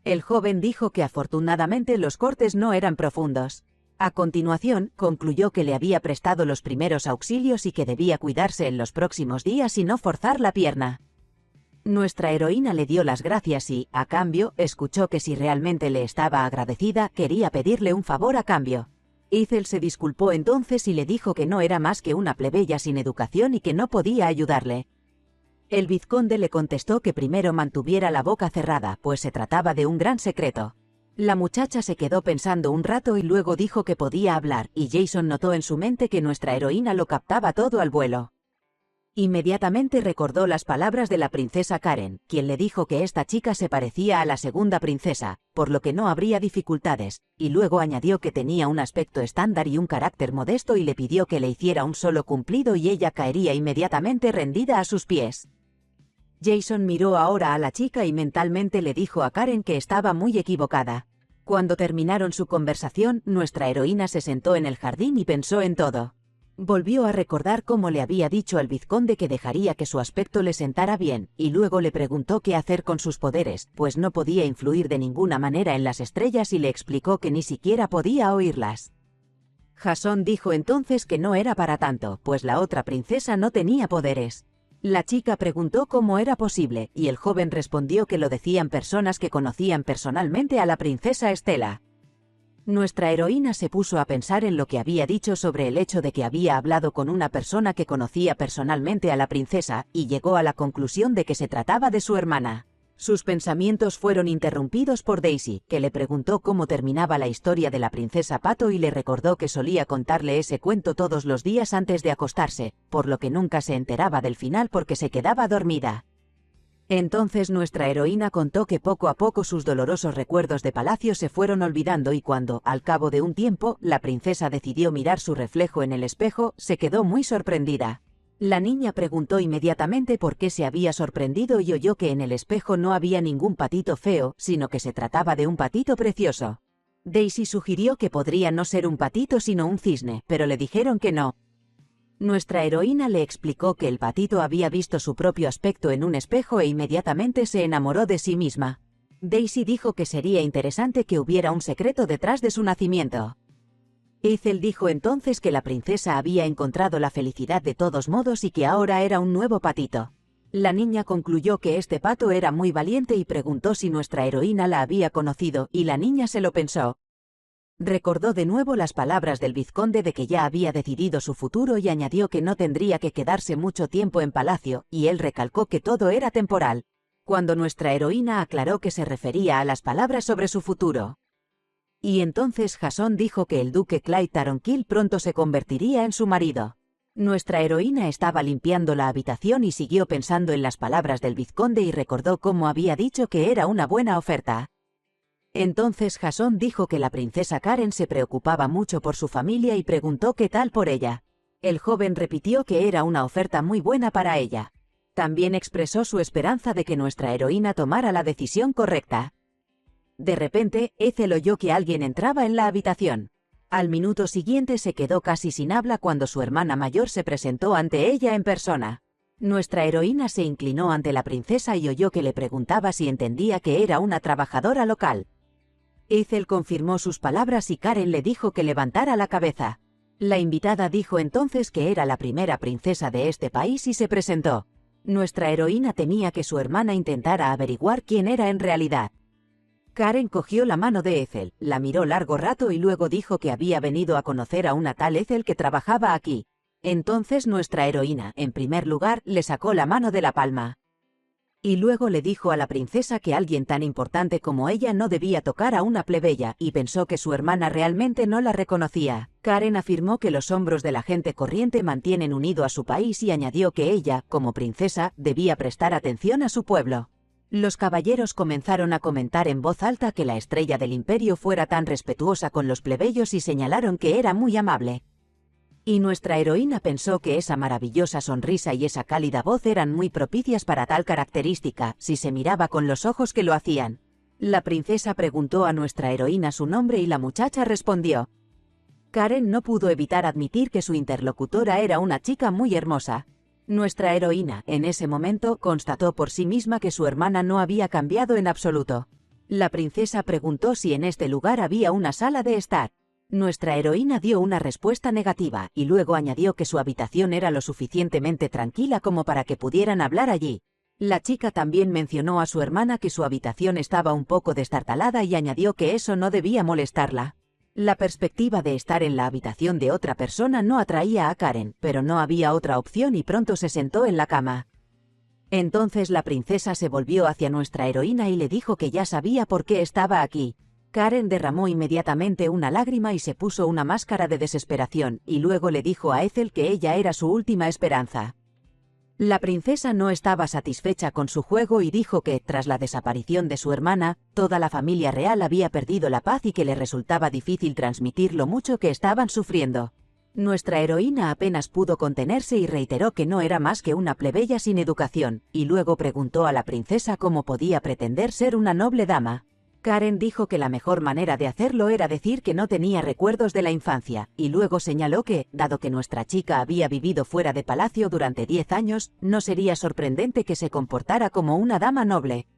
El joven dijo que afortunadamente los cortes no eran profundos. A continuación, concluyó que le había prestado los primeros auxilios y que debía cuidarse en los próximos días y no forzar la pierna. Nuestra heroína le dio las gracias y, a cambio, escuchó que si realmente le estaba agradecida, quería pedirle un favor a cambio. Ethel se disculpó entonces y le dijo que no era más que una plebeya sin educación y que no podía ayudarle. El vizconde le contestó que primero mantuviera la boca cerrada, pues se trataba de un gran secreto. La muchacha se quedó pensando un rato y luego dijo que podía hablar, y Jason notó en su mente que nuestra heroína lo captaba todo al vuelo. Inmediatamente recordó las palabras de la princesa Karen, quien le dijo que esta chica se parecía a la segunda princesa, por lo que no habría dificultades, y luego añadió que tenía un aspecto estándar y un carácter modesto y le pidió que le hiciera un solo cumplido y ella caería inmediatamente rendida a sus pies. Jason miró ahora a la chica y mentalmente le dijo a Karen que estaba muy equivocada. Cuando terminaron su conversación, nuestra heroína se sentó en el jardín y pensó en todo. Volvió a recordar cómo le había dicho al vizconde que dejaría que su aspecto le sentara bien, y luego le preguntó qué hacer con sus poderes, pues no podía influir de ninguna manera en las estrellas y le explicó que ni siquiera podía oírlas. Jason dijo entonces que no era para tanto, pues la otra princesa no tenía poderes. La chica preguntó cómo era posible, y el joven respondió que lo decían personas que conocían personalmente a la princesa Estela. Nuestra heroína se puso a pensar en lo que había dicho sobre el hecho de que había hablado con una persona que conocía personalmente a la princesa, y llegó a la conclusión de que se trataba de su hermana. Sus pensamientos fueron interrumpidos por Daisy, que le preguntó cómo terminaba la historia de la princesa Pato y le recordó que solía contarle ese cuento todos los días antes de acostarse, por lo que nunca se enteraba del final porque se quedaba dormida. Entonces nuestra heroína contó que poco a poco sus dolorosos recuerdos de palacio se fueron olvidando y cuando, al cabo de un tiempo, la princesa decidió mirar su reflejo en el espejo, se quedó muy sorprendida. La niña preguntó inmediatamente por qué se había sorprendido y oyó que en el espejo no había ningún patito feo, sino que se trataba de un patito precioso. Daisy sugirió que podría no ser un patito sino un cisne, pero le dijeron que no. Nuestra heroína le explicó que el patito había visto su propio aspecto en un espejo e inmediatamente se enamoró de sí misma. Daisy dijo que sería interesante que hubiera un secreto detrás de su nacimiento. Ethel dijo entonces que la princesa había encontrado la felicidad de todos modos y que ahora era un nuevo patito. La niña concluyó que este pato era muy valiente y preguntó si nuestra heroína la había conocido, y la niña se lo pensó. Recordó de nuevo las palabras del vizconde de que ya había decidido su futuro y añadió que no tendría que quedarse mucho tiempo en palacio, y él recalcó que todo era temporal. Cuando nuestra heroína aclaró que se refería a las palabras sobre su futuro. Y entonces Jason dijo que el duque Clyde Taronkill pronto se convertiría en su marido. Nuestra heroína estaba limpiando la habitación y siguió pensando en las palabras del vizconde y recordó cómo había dicho que era una buena oferta. Entonces Jason dijo que la princesa Karen se preocupaba mucho por su familia y preguntó qué tal por ella. El joven repitió que era una oferta muy buena para ella. También expresó su esperanza de que nuestra heroína tomara la decisión correcta. De repente, Ethel oyó que alguien entraba en la habitación. Al minuto siguiente se quedó casi sin habla cuando su hermana mayor se presentó ante ella en persona. Nuestra heroína se inclinó ante la princesa y oyó que le preguntaba si entendía que era una trabajadora local. Ethel confirmó sus palabras y Karen le dijo que levantara la cabeza. La invitada dijo entonces que era la primera princesa de este país y se presentó. Nuestra heroína temía que su hermana intentara averiguar quién era en realidad. Karen cogió la mano de Ethel, la miró largo rato y luego dijo que había venido a conocer a una tal Ethel que trabajaba aquí. Entonces nuestra heroína, en primer lugar, le sacó la mano de la palma. Y luego le dijo a la princesa que alguien tan importante como ella no debía tocar a una plebeya, y pensó que su hermana realmente no la reconocía. Karen afirmó que los hombros de la gente corriente mantienen unido a su país y añadió que ella, como princesa, debía prestar atención a su pueblo. Los caballeros comenzaron a comentar en voz alta que la estrella del imperio fuera tan respetuosa con los plebeyos y señalaron que era muy amable. Y nuestra heroína pensó que esa maravillosa sonrisa y esa cálida voz eran muy propicias para tal característica, si se miraba con los ojos que lo hacían. La princesa preguntó a nuestra heroína su nombre y la muchacha respondió. Karen no pudo evitar admitir que su interlocutora era una chica muy hermosa. Nuestra heroína, en ese momento, constató por sí misma que su hermana no había cambiado en absoluto. La princesa preguntó si en este lugar había una sala de estar. Nuestra heroína dio una respuesta negativa, y luego añadió que su habitación era lo suficientemente tranquila como para que pudieran hablar allí. La chica también mencionó a su hermana que su habitación estaba un poco destartalada y añadió que eso no debía molestarla. La perspectiva de estar en la habitación de otra persona no atraía a Karen, pero no había otra opción y pronto se sentó en la cama. Entonces la princesa se volvió hacia nuestra heroína y le dijo que ya sabía por qué estaba aquí. Karen derramó inmediatamente una lágrima y se puso una máscara de desesperación, y luego le dijo a Ethel que ella era su última esperanza. La princesa no estaba satisfecha con su juego y dijo que, tras la desaparición de su hermana, toda la familia real había perdido la paz y que le resultaba difícil transmitir lo mucho que estaban sufriendo. Nuestra heroína apenas pudo contenerse y reiteró que no era más que una plebeya sin educación, y luego preguntó a la princesa cómo podía pretender ser una noble dama. Karen dijo que la mejor manera de hacerlo era decir que no tenía recuerdos de la infancia, y luego señaló que, dado que nuestra chica había vivido fuera de palacio durante 10 años, no sería sorprendente que se comportara como una dama noble.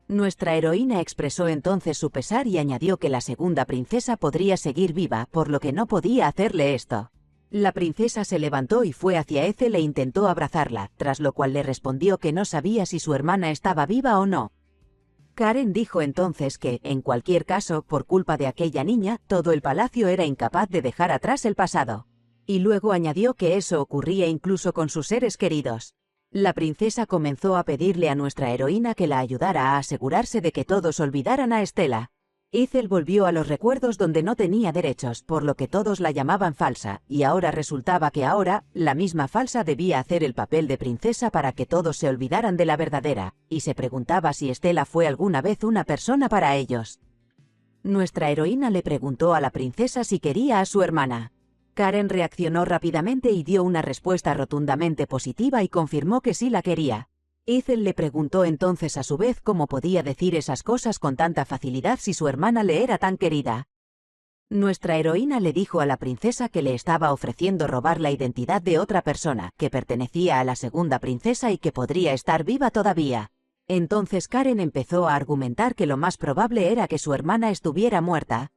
Nuestra heroína expresó entonces su pesar y añadió que la segunda princesa podría seguir viva, por lo que no podía hacerle esto. La princesa se levantó y fue hacia Ethel e intentó abrazarla, tras lo cual le respondió que no sabía si su hermana estaba viva o no. Karen dijo entonces que, en cualquier caso, por culpa de aquella niña, todo el palacio era incapaz de dejar atrás el pasado. Y luego añadió que eso ocurría incluso con sus seres queridos. La princesa comenzó a pedirle a nuestra heroína que la ayudara a asegurarse de que todos olvidaran a Estela. Ethel volvió a los recuerdos donde no tenía derechos, por lo que todos la llamaban falsa, y ahora resultaba que ahora, la misma falsa debía hacer el papel de princesa para que todos se olvidaran de la verdadera, y se preguntaba si Estela fue alguna vez una persona para ellos. Nuestra heroína le preguntó a la princesa si quería a su hermana. Karen reaccionó rápidamente y dio una respuesta rotundamente positiva y confirmó que sí la quería. Ethel le preguntó entonces a su vez cómo podía decir esas cosas con tanta facilidad si su hermana le era tan querida. Nuestra heroína le dijo a la princesa que le estaba ofreciendo robar la identidad de otra persona, que pertenecía a la segunda princesa y que podría estar viva todavía. Entonces Karen empezó a argumentar que lo más probable era que su hermana estuviera muerta.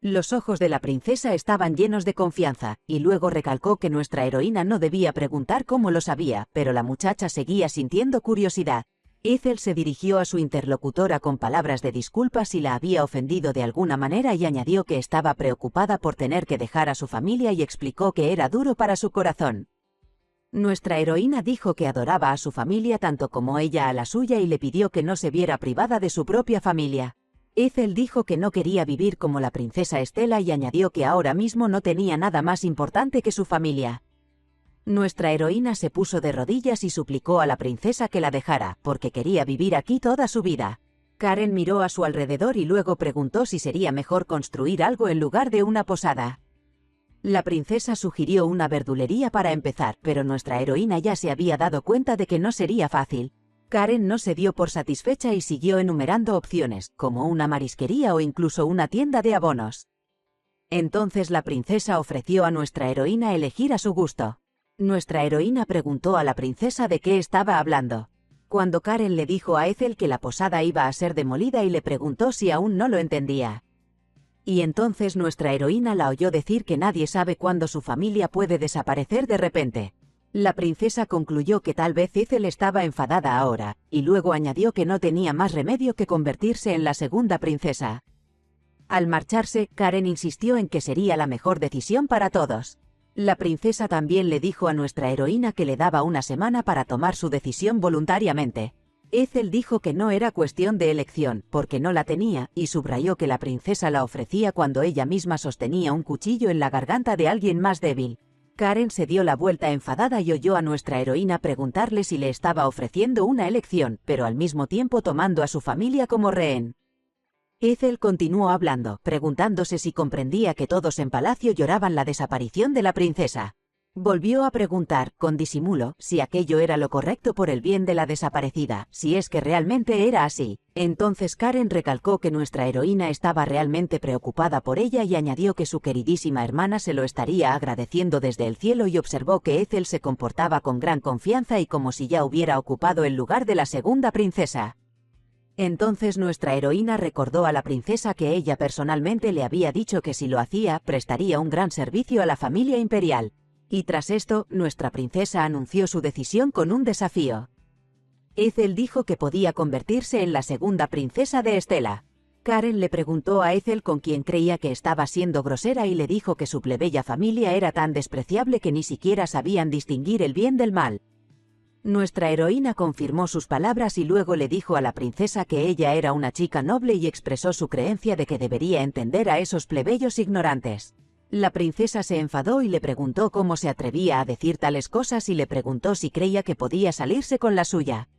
Los ojos de la princesa estaban llenos de confianza, y luego recalcó que nuestra heroína no debía preguntar cómo lo sabía, pero la muchacha seguía sintiendo curiosidad. Ethel se dirigió a su interlocutora con palabras de disculpas si la había ofendido de alguna manera y añadió que estaba preocupada por tener que dejar a su familia y explicó que era duro para su corazón. Nuestra heroína dijo que adoraba a su familia tanto como ella a la suya y le pidió que no se viera privada de su propia familia. Ethel dijo que no quería vivir como la princesa Estela y añadió que ahora mismo no tenía nada más importante que su familia. Nuestra heroína se puso de rodillas y suplicó a la princesa que la dejara, porque quería vivir aquí toda su vida. Karen miró a su alrededor y luego preguntó si sería mejor construir algo en lugar de una posada. La princesa sugirió una verdulería para empezar, pero nuestra heroína ya se había dado cuenta de que no sería fácil. Karen no se dio por satisfecha y siguió enumerando opciones, como una marisquería o incluso una tienda de abonos. Entonces la princesa ofreció a nuestra heroína elegir a su gusto. Nuestra heroína preguntó a la princesa de qué estaba hablando. Cuando Karen le dijo a Ethel que la posada iba a ser demolida y le preguntó si aún no lo entendía. Y entonces nuestra heroína la oyó decir que nadie sabe cuándo su familia puede desaparecer de repente. La princesa concluyó que tal vez Ethel estaba enfadada ahora, y luego añadió que no tenía más remedio que convertirse en la segunda princesa. Al marcharse, Karen insistió en que sería la mejor decisión para todos. La princesa también le dijo a nuestra heroína que le daba una semana para tomar su decisión voluntariamente. Ethel dijo que no era cuestión de elección, porque no la tenía, y subrayó que la princesa la ofrecía cuando ella misma sostenía un cuchillo en la garganta de alguien más débil. Karen se dio la vuelta enfadada y oyó a nuestra heroína preguntarle si le estaba ofreciendo una elección, pero al mismo tiempo tomando a su familia como rehén. Ethel continuó hablando, preguntándose si comprendía que todos en palacio lloraban la desaparición de la princesa. Volvió a preguntar, con disimulo, si aquello era lo correcto por el bien de la desaparecida, si es que realmente era así. Entonces Karen recalcó que nuestra heroína estaba realmente preocupada por ella y añadió que su queridísima hermana se lo estaría agradeciendo desde el cielo y observó que Ethel se comportaba con gran confianza y como si ya hubiera ocupado el lugar de la segunda princesa. Entonces nuestra heroína recordó a la princesa que ella personalmente le había dicho que si lo hacía, prestaría un gran servicio a la familia imperial. Y tras esto, nuestra princesa anunció su decisión con un desafío. Ethel dijo que podía convertirse en la segunda princesa de Estela. Karen le preguntó a Ethel con quién creía que estaba siendo grosera y le dijo que su plebeya familia era tan despreciable que ni siquiera sabían distinguir el bien del mal. Nuestra heroína confirmó sus palabras y luego le dijo a la princesa que ella era una chica noble y expresó su creencia de que debería entender a esos plebeyos ignorantes. La princesa se enfadó y le preguntó cómo se atrevía a decir tales cosas y le preguntó si creía que podía salirse con la suya.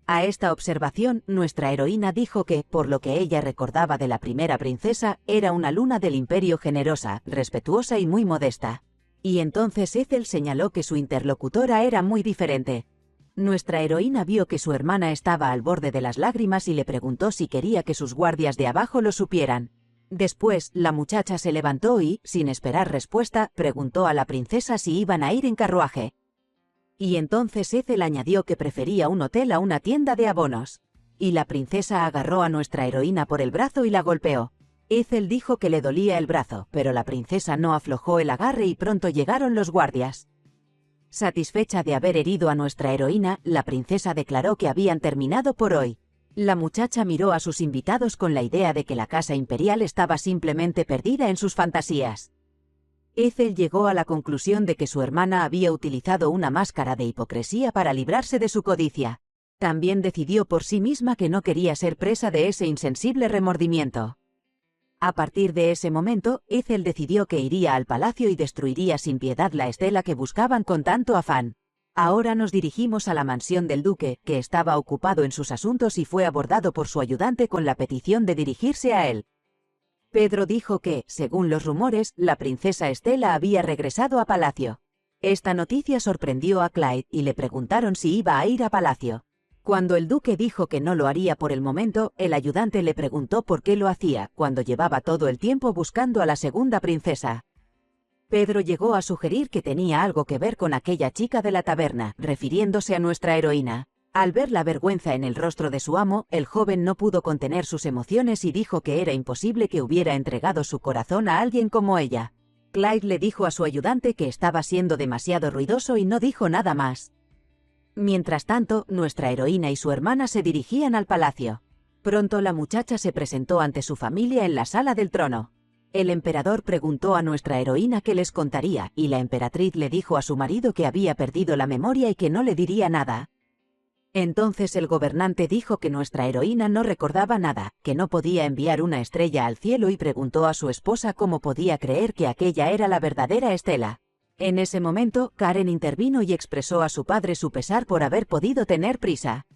A esta observación, nuestra heroína dijo que, por lo que ella recordaba de la primera princesa, era una luna del imperio generosa, respetuosa y muy modesta. Y entonces Ethel señaló que su interlocutora era muy diferente. Nuestra heroína vio que su hermana estaba al borde de las lágrimas y le preguntó si quería que sus guardias de abajo lo supieran. Después, la muchacha se levantó y, sin esperar respuesta, preguntó a la princesa si iban a ir en carruaje. Y entonces Ethel añadió que prefería un hotel a una tienda de abonos. Y la princesa agarró a nuestra heroína por el brazo y la golpeó. Ethel dijo que le dolía el brazo, pero la princesa no aflojó el agarre y pronto llegaron los guardias. Satisfecha de haber herido a nuestra heroína, la princesa declaró que habían terminado por hoy. La muchacha miró a sus invitados con la idea de que la casa imperial estaba simplemente perdida en sus fantasías. Ethel llegó a la conclusión de que su hermana había utilizado una máscara de hipocresía para librarse de su codicia. También decidió por sí misma que no quería ser presa de ese insensible remordimiento. A partir de ese momento, Ethel decidió que iría al palacio y destruiría sin piedad la estela que buscaban con tanto afán. Ahora nos dirigimos a la mansión del duque, que estaba ocupado en sus asuntos y fue abordado por su ayudante con la petición de dirigirse a él. Pedro dijo que, según los rumores, la princesa Estela había regresado a palacio. Esta noticia sorprendió a Clyde y le preguntaron si iba a ir a palacio. Cuando el duque dijo que no lo haría por el momento, el ayudante le preguntó por qué lo hacía, cuando llevaba todo el tiempo buscando a la segunda princesa. Pedro llegó a sugerir que tenía algo que ver con aquella chica de la taberna, refiriéndose a nuestra heroína. Al ver la vergüenza en el rostro de su amo, el joven no pudo contener sus emociones y dijo que era imposible que hubiera entregado su corazón a alguien como ella. Clyde le dijo a su ayudante que estaba siendo demasiado ruidoso y no dijo nada más. Mientras tanto, nuestra heroína y su hermana se dirigían al palacio. Pronto la muchacha se presentó ante su familia en la sala del trono. El emperador preguntó a nuestra heroína qué les contaría, y la emperatriz le dijo a su marido que había perdido la memoria y que no le diría nada. Entonces el gobernante dijo que nuestra heroína no recordaba nada, que no podía enviar una estrella al cielo y preguntó a su esposa cómo podía creer que aquella era la verdadera Estela. En ese momento, Karen intervino y expresó a su padre su pesar por haber podido tener prisa.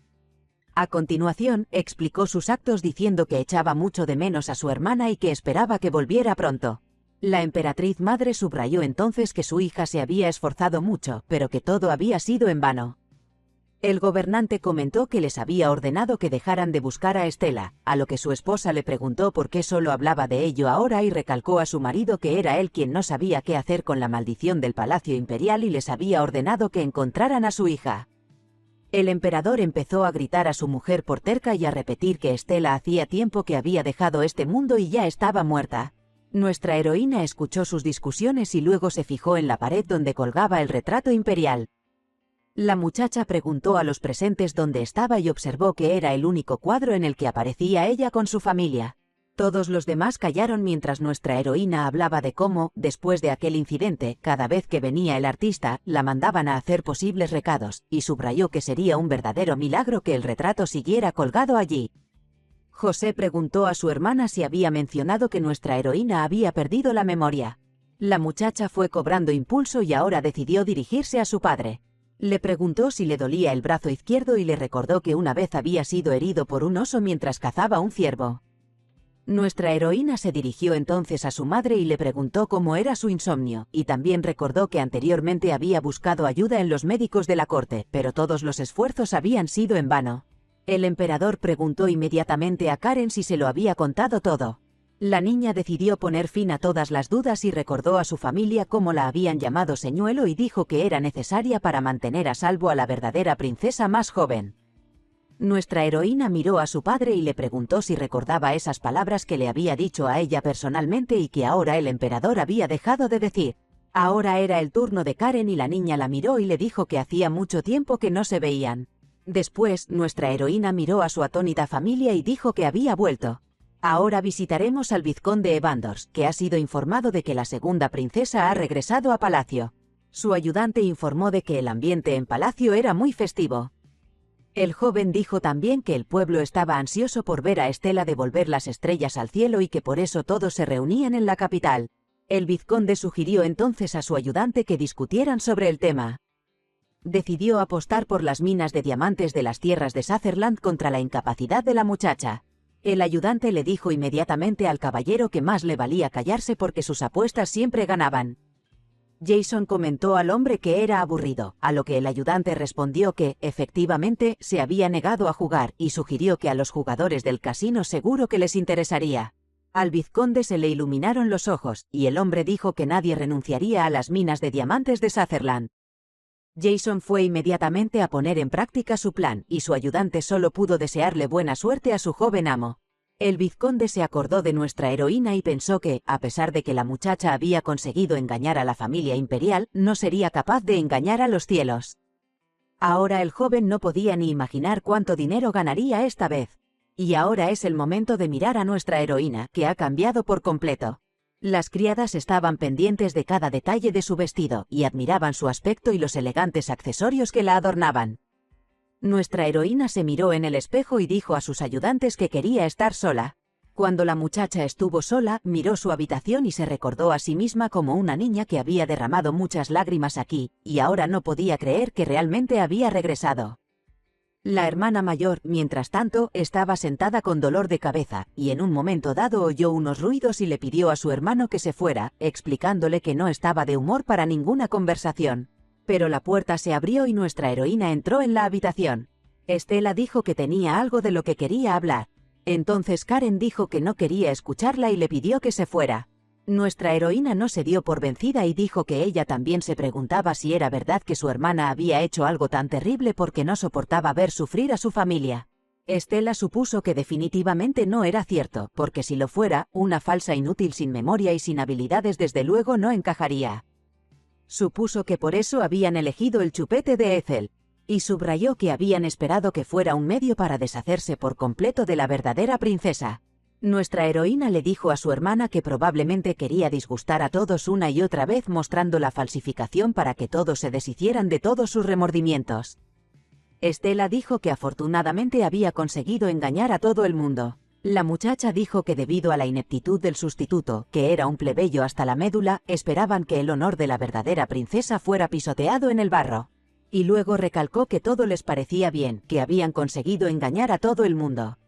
A continuación, explicó sus actos diciendo que echaba mucho de menos a su hermana y que esperaba que volviera pronto. La emperatriz madre subrayó entonces que su hija se había esforzado mucho, pero que todo había sido en vano. El gobernante comentó que les había ordenado que dejaran de buscar a Estela, a lo que su esposa le preguntó por qué solo hablaba de ello ahora y recalcó a su marido que era él quien no sabía qué hacer con la maldición del palacio imperial y les había ordenado que encontraran a su hija. El emperador empezó a gritar a su mujer por terca y a repetir que Estela hacía tiempo que había dejado este mundo y ya estaba muerta. Nuestra heroína escuchó sus discusiones y luego se fijó en la pared donde colgaba el retrato imperial. La muchacha preguntó a los presentes dónde estaba y observó que era el único cuadro en el que aparecía ella con su familia. Todos los demás callaron mientras nuestra heroína hablaba de cómo, después de aquel incidente, cada vez que venía el artista, la mandaban a hacer posibles recados, y subrayó que sería un verdadero milagro que el retrato siguiera colgado allí. José preguntó a su hermana si había mencionado que nuestra heroína había perdido la memoria. La muchacha fue cobrando impulso y ahora decidió dirigirse a su padre. Le preguntó si le dolía el brazo izquierdo y le recordó que una vez había sido herido por un oso mientras cazaba un ciervo. Nuestra heroína se dirigió entonces a su madre y le preguntó cómo era su insomnio, y también recordó que anteriormente había buscado ayuda en los médicos de la corte, pero todos los esfuerzos habían sido en vano. El emperador preguntó inmediatamente a Karen si se lo había contado todo. La niña decidió poner fin a todas las dudas y recordó a su familia cómo la habían llamado señuelo y dijo que era necesaria para mantener a salvo a la verdadera princesa más joven. Nuestra heroína miró a su padre y le preguntó si recordaba esas palabras que le había dicho a ella personalmente y que ahora el emperador había dejado de decir. Ahora era el turno de Karen y la niña la miró y le dijo que hacía mucho tiempo que no se veían. Después, nuestra heroína miró a su atónita familia y dijo que había vuelto. Ahora visitaremos al vizconde Evandors, que ha sido informado de que la segunda princesa ha regresado a palacio. Su ayudante informó de que el ambiente en palacio era muy festivo. El joven dijo también que el pueblo estaba ansioso por ver a Estela devolver las estrellas al cielo y que por eso todos se reunían en la capital. El vizconde sugirió entonces a su ayudante que discutieran sobre el tema. Decidió apostar por las minas de diamantes de las tierras de Sutherland contra la incapacidad de la muchacha. El ayudante le dijo inmediatamente al caballero que más le valía callarse porque sus apuestas siempre ganaban. Jason comentó al hombre que era aburrido, a lo que el ayudante respondió que, efectivamente, se había negado a jugar y sugirió que a los jugadores del casino seguro que les interesaría. Al vizconde se le iluminaron los ojos, y el hombre dijo que nadie renunciaría a las minas de diamantes de Sutherland. Jason fue inmediatamente a poner en práctica su plan, y su ayudante solo pudo desearle buena suerte a su joven amo. El vizconde se acordó de nuestra heroína y pensó que, a pesar de que la muchacha había conseguido engañar a la familia imperial, no sería capaz de engañar a los cielos. Ahora el joven no podía ni imaginar cuánto dinero ganaría esta vez. Y ahora es el momento de mirar a nuestra heroína, que ha cambiado por completo. Las criadas estaban pendientes de cada detalle de su vestido y admiraban su aspecto y los elegantes accesorios que la adornaban. Nuestra heroína se miró en el espejo y dijo a sus ayudantes que quería estar sola. Cuando la muchacha estuvo sola, miró su habitación y se recordó a sí misma como una niña que había derramado muchas lágrimas aquí, y ahora no podía creer que realmente había regresado. La hermana mayor, mientras tanto, estaba sentada con dolor de cabeza, y en un momento dado oyó unos ruidos y le pidió a su hermano que se fuera, explicándole que no estaba de humor para ninguna conversación. Pero la puerta se abrió y nuestra heroína entró en la habitación. Estela dijo que tenía algo de lo que quería hablar. Entonces Karen dijo que no quería escucharla y le pidió que se fuera. Nuestra heroína no se dio por vencida y dijo que ella también se preguntaba si era verdad que su hermana había hecho algo tan terrible porque no soportaba ver sufrir a su familia. Estela supuso que definitivamente no era cierto, porque si lo fuera, una falsa inútil sin memoria y sin habilidades desde luego no encajaría. Supuso que por eso habían elegido el chupete de Ethel, y subrayó que habían esperado que fuera un medio para deshacerse por completo de la verdadera princesa. Nuestra heroína le dijo a su hermana que probablemente quería disgustar a todos una y otra vez mostrando la falsificación para que todos se deshicieran de todos sus remordimientos. Estela dijo que afortunadamente había conseguido engañar a todo el mundo. La muchacha dijo que debido a la ineptitud del sustituto, que era un plebeyo hasta la médula, esperaban que el honor de la verdadera princesa fuera pisoteado en el barro. Y luego recalcó que todo les parecía bien, que habían conseguido engañar a todo el mundo.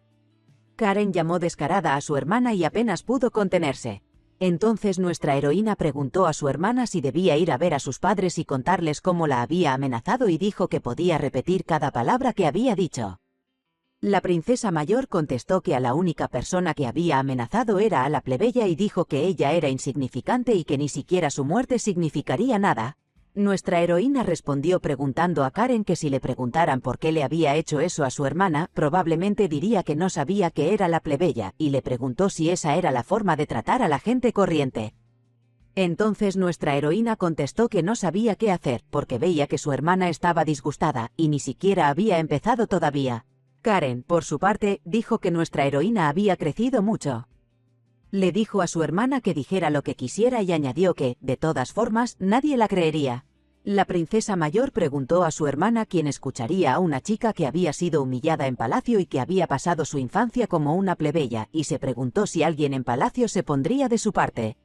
Karen llamó descarada a su hermana y apenas pudo contenerse. Entonces nuestra heroína preguntó a su hermana si debía ir a ver a sus padres y contarles cómo la había amenazado y dijo que podía repetir cada palabra que había dicho. La princesa mayor contestó que a la única persona que había amenazado era a la plebeya y dijo que ella era insignificante y que ni siquiera su muerte significaría nada. Nuestra heroína respondió preguntando a Karen que si le preguntaran por qué le había hecho eso a su hermana, probablemente diría que no sabía que era la plebeya, y le preguntó si esa era la forma de tratar a la gente corriente. Entonces nuestra heroína contestó que no sabía qué hacer, porque veía que su hermana estaba disgustada, y ni siquiera había empezado todavía. Karen, por su parte, dijo que nuestra heroína había crecido mucho. Le dijo a su hermana que dijera lo que quisiera y añadió que, de todas formas, nadie la creería. La princesa mayor preguntó a su hermana quién escucharía a una chica que había sido humillada en palacio y que había pasado su infancia como una plebeya, y se preguntó si alguien en palacio se pondría de su parte.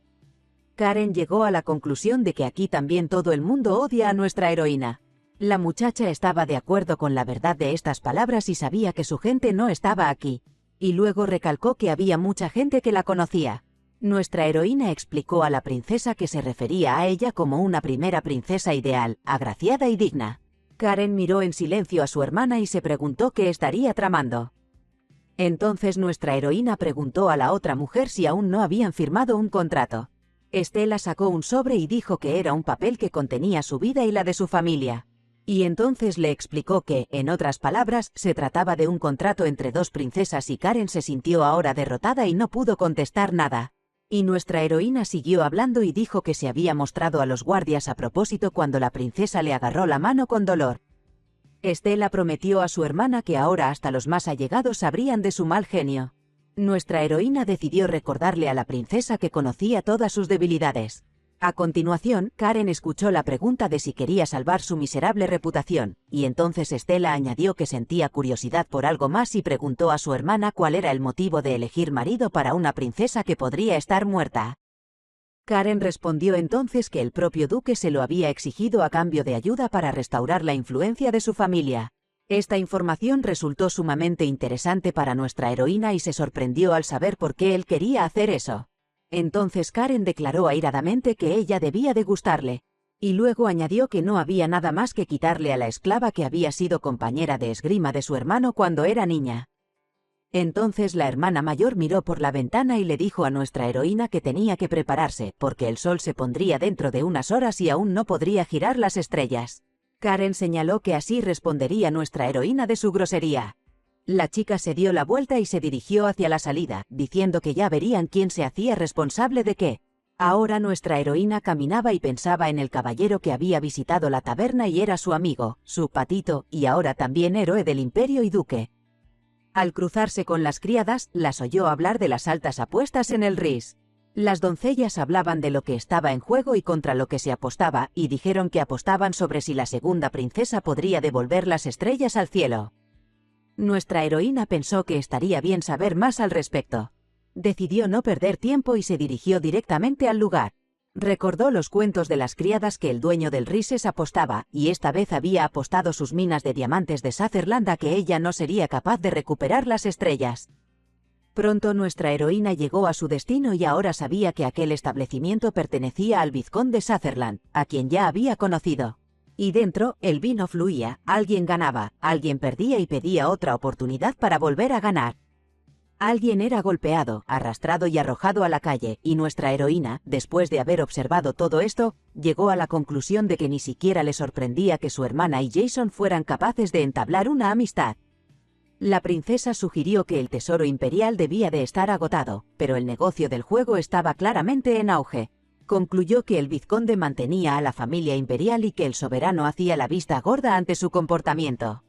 Karen llegó a la conclusión de que aquí también todo el mundo odia a nuestra heroína. La muchacha estaba de acuerdo con la verdad de estas palabras y sabía que su gente no estaba aquí. Y luego recalcó que había mucha gente que la conocía. Nuestra heroína explicó a la princesa que se refería a ella como una primera princesa ideal, agraciada y digna. Karen miró en silencio a su hermana y se preguntó qué estaría tramando. Entonces nuestra heroína preguntó a la otra mujer si aún no habían firmado un contrato. Estela sacó un sobre y dijo que era un papel que contenía su vida y la de su familia. Y entonces le explicó que, en otras palabras, se trataba de un contrato entre dos princesas y Karen se sintió ahora derrotada y no pudo contestar nada. Y nuestra heroína siguió hablando y dijo que se había mostrado a los guardias a propósito cuando la princesa le agarró la mano con dolor. Estela prometió a su hermana que ahora hasta los más allegados sabrían de su mal genio. Nuestra heroína decidió recordarle a la princesa que conocía todas sus debilidades. A continuación, Karen escuchó la pregunta de si quería salvar su miserable reputación, y entonces Estela añadió que sentía curiosidad por algo más y preguntó a su hermana cuál era el motivo de elegir marido para una princesa que podría estar muerta. Karen respondió entonces que el propio duque se lo había exigido a cambio de ayuda para restaurar la influencia de su familia. Esta información resultó sumamente interesante para nuestra heroína y se sorprendió al saber por qué él quería hacer eso. Entonces Karen declaró airadamente que ella debía de gustarle, y luego añadió que no había nada más que quitarle a la esclava que había sido compañera de esgrima de su hermano cuando era niña. Entonces la hermana mayor miró por la ventana y le dijo a nuestra heroína que tenía que prepararse, porque el sol se pondría dentro de unas horas y aún no podría girar las estrellas. Karen señaló que así respondería nuestra heroína de su grosería. La chica se dio la vuelta y se dirigió hacia la salida, diciendo que ya verían quién se hacía responsable de qué. Ahora nuestra heroína caminaba y pensaba en el caballero que había visitado la taberna y era su amigo, su patito, y ahora también héroe del imperio y duque. Al cruzarse con las criadas, las oyó hablar de las altas apuestas en el RIS. Las doncellas hablaban de lo que estaba en juego y contra lo que se apostaba, y dijeron que apostaban sobre si la segunda princesa podría devolver las estrellas al cielo. Nuestra heroína pensó que estaría bien saber más al respecto. Decidió no perder tiempo y se dirigió directamente al lugar. Recordó los cuentos de las criadas que el dueño del Rises apostaba, y esta vez había apostado sus minas de diamantes de Sutherland a que ella no sería capaz de recuperar las estrellas. Pronto nuestra heroína llegó a su destino y ahora sabía que aquel establecimiento pertenecía al vizconde de Sutherland, a quien ya había conocido. Y dentro, el vino fluía, alguien ganaba, alguien perdía y pedía otra oportunidad para volver a ganar. Alguien era golpeado, arrastrado y arrojado a la calle, y nuestra heroína, después de haber observado todo esto, llegó a la conclusión de que ni siquiera le sorprendía que su hermana y Jason fueran capaces de entablar una amistad. La princesa sugirió que el tesoro imperial debía de estar agotado, pero el negocio del juego estaba claramente en auge. Concluyó que el vizconde mantenía a la familia imperial y que el soberano hacía la vista gorda ante su comportamiento.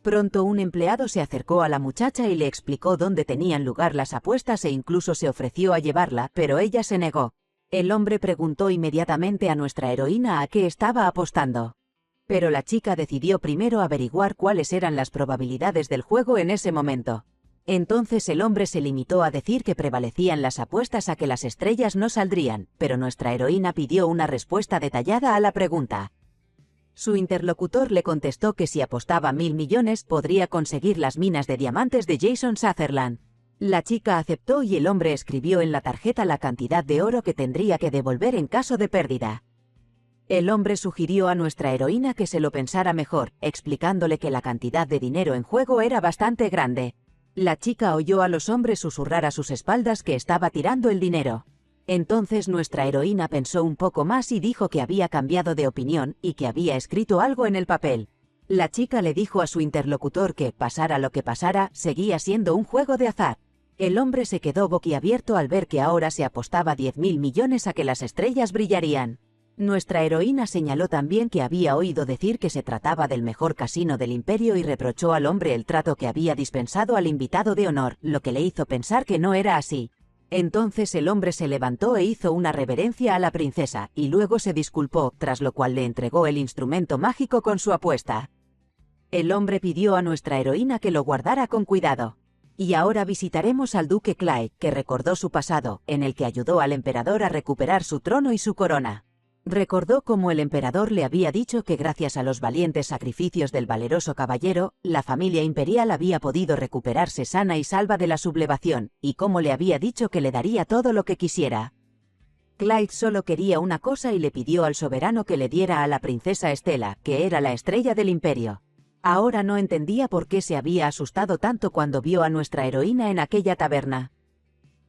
Pronto un empleado se acercó a la muchacha y le explicó dónde tenían lugar las apuestas e incluso se ofreció a llevarla, pero ella se negó. El hombre preguntó inmediatamente a nuestra heroína a qué estaba apostando. Pero la chica decidió primero averiguar cuáles eran las probabilidades del juego en ese momento. Entonces el hombre se limitó a decir que prevalecían las apuestas a que las estrellas no saldrían, pero nuestra heroína pidió una respuesta detallada a la pregunta. Su interlocutor le contestó que si apostaba 1000 millones podría conseguir las minas de diamantes de Jason Sutherland. La chica aceptó y el hombre escribió en la tarjeta la cantidad de oro que tendría que devolver en caso de pérdida. El hombre sugirió a nuestra heroína que se lo pensara mejor, explicándole que la cantidad de dinero en juego era bastante grande. La chica oyó a los hombres susurrar a sus espaldas que estaba tirando el dinero. Entonces nuestra heroína pensó un poco más y dijo que había cambiado de opinión y que había escrito algo en el papel. La chica le dijo a su interlocutor que, pasara lo que pasara, seguía siendo un juego de azar. El hombre se quedó boquiabierto al ver que ahora se apostaba 10.000 millones a que las estrellas brillarían. Nuestra heroína señaló también que había oído decir que se trataba del mejor casino del imperio y reprochó al hombre el trato que había dispensado al invitado de honor, lo que le hizo pensar que no era así. Entonces el hombre se levantó e hizo una reverencia a la princesa, y luego se disculpó, tras lo cual le entregó el instrumento mágico con su apuesta. El hombre pidió a nuestra heroína que lo guardara con cuidado. Y ahora visitaremos al duque Clyde, que recordó su pasado, en el que ayudó al emperador a recuperar su trono y su corona. Recordó cómo el emperador le había dicho que gracias a los valientes sacrificios del valeroso caballero, la familia imperial había podido recuperarse sana y salva de la sublevación, y cómo le había dicho que le daría todo lo que quisiera. Clyde solo quería una cosa y le pidió al soberano que le diera a la princesa Estela, que era la estrella del imperio. Ahora no entendía por qué se había asustado tanto cuando vio a nuestra heroína en aquella taberna.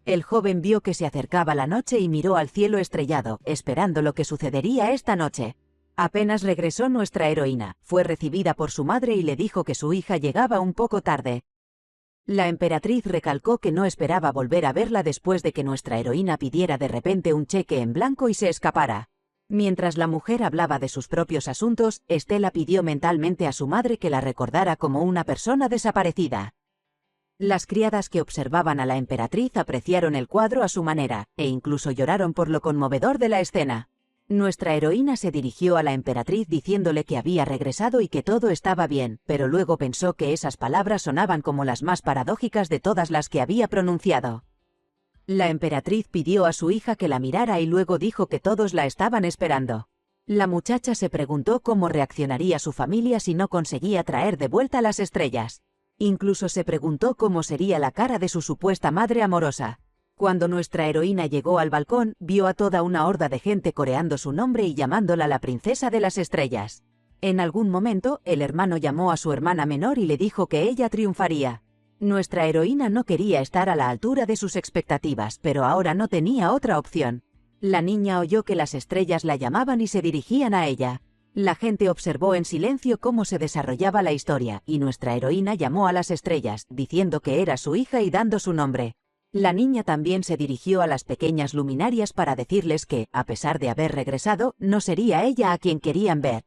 El joven vio que se acercaba la noche y miró al cielo estrellado, esperando lo que sucedería esta noche. Apenas regresó nuestra heroína, fue recibida por su madre y le dijo que su hija llegaba un poco tarde. La emperatriz recalcó que no esperaba volver a verla después de que nuestra heroína pidiera de repente un cheque en blanco y se escapara. Mientras la mujer hablaba de sus propios asuntos, Estela pidió mentalmente a su madre que la recordara como una persona desaparecida. Las criadas que observaban a la emperatriz apreciaron el cuadro a su manera, e incluso lloraron por lo conmovedor de la escena. Nuestra heroína se dirigió a la emperatriz diciéndole que había regresado y que todo estaba bien, pero luego pensó que esas palabras sonaban como las más paradójicas de todas las que había pronunciado. La emperatriz pidió a su hija que la mirara y luego dijo que todos la estaban esperando. La muchacha se preguntó cómo reaccionaría su familia si no conseguía traer de vuelta las estrellas. Incluso se preguntó cómo sería la cara de su supuesta madre amorosa. Cuando nuestra heroína llegó al balcón, vio a toda una horda de gente coreando su nombre y llamándola la princesa de las estrellas. En algún momento, el hermano llamó a su hermana menor y le dijo que ella triunfaría. Nuestra heroína no quería estar a la altura de sus expectativas, pero ahora no tenía otra opción. La niña oyó que las estrellas la llamaban y se dirigían a ella. La gente observó en silencio cómo se desarrollaba la historia, y nuestra heroína llamó a las estrellas, diciendo que era su hija y dando su nombre. La niña también se dirigió a las pequeñas luminarias para decirles que, a pesar de haber regresado, no sería ella a quien querían ver.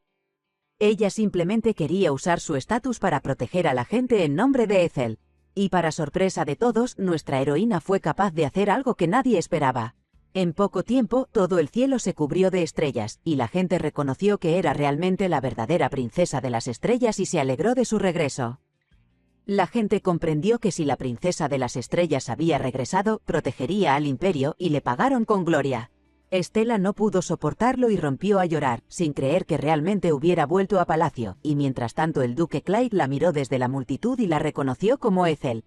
Ella simplemente quería usar su estatus para proteger a la gente en nombre de Ethel. Y para sorpresa de todos, nuestra heroína fue capaz de hacer algo que nadie esperaba. En poco tiempo, todo el cielo se cubrió de estrellas, y la gente reconoció que era realmente la verdadera princesa de las estrellas y se alegró de su regreso. La gente comprendió que si la princesa de las estrellas había regresado, protegería al imperio y le pagaron con gloria. Estela no pudo soportarlo y rompió a llorar, sin creer que realmente hubiera vuelto a palacio, y mientras tanto el duque Clyde la miró desde la multitud y la reconoció como Ethel.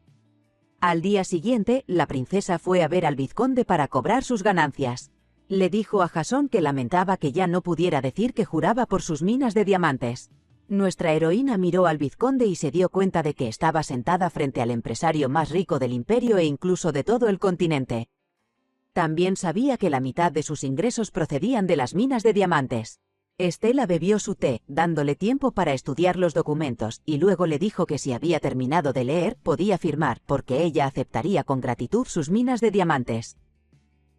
Al día siguiente, la princesa fue a ver al vizconde para cobrar sus ganancias. Le dijo a Jasón que lamentaba que ya no pudiera decir que juraba por sus minas de diamantes. Nuestra heroína miró al vizconde y se dio cuenta de que estaba sentada frente al empresario más rico del imperio e incluso de todo el continente. También sabía que la mitad de sus ingresos procedían de las minas de diamantes. Estela bebió su té, dándole tiempo para estudiar los documentos, y luego le dijo que si había terminado de leer, podía firmar, porque ella aceptaría con gratitud sus minas de diamantes.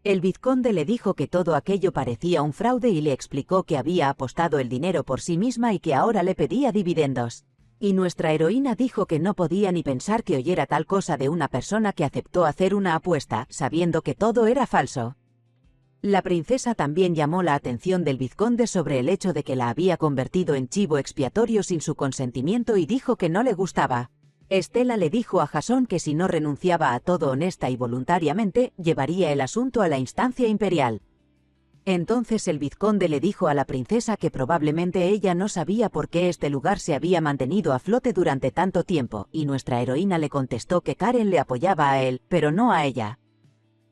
El vizconde le dijo que todo aquello parecía un fraude y le explicó que había apostado el dinero por sí misma y que ahora le pedía dividendos. Y nuestra heroína dijo que no podía ni pensar que oyera tal cosa de una persona que aceptó hacer una apuesta, sabiendo que todo era falso. La princesa también llamó la atención del vizconde sobre el hecho de que la había convertido en chivo expiatorio sin su consentimiento y dijo que no le gustaba. Estela le dijo a Jasón que si no renunciaba a todo honesta y voluntariamente, llevaría el asunto a la instancia imperial. Entonces el vizconde le dijo a la princesa que probablemente ella no sabía por qué este lugar se había mantenido a flote durante tanto tiempo, y nuestra heroína le contestó que Karen le apoyaba a él, pero no a ella.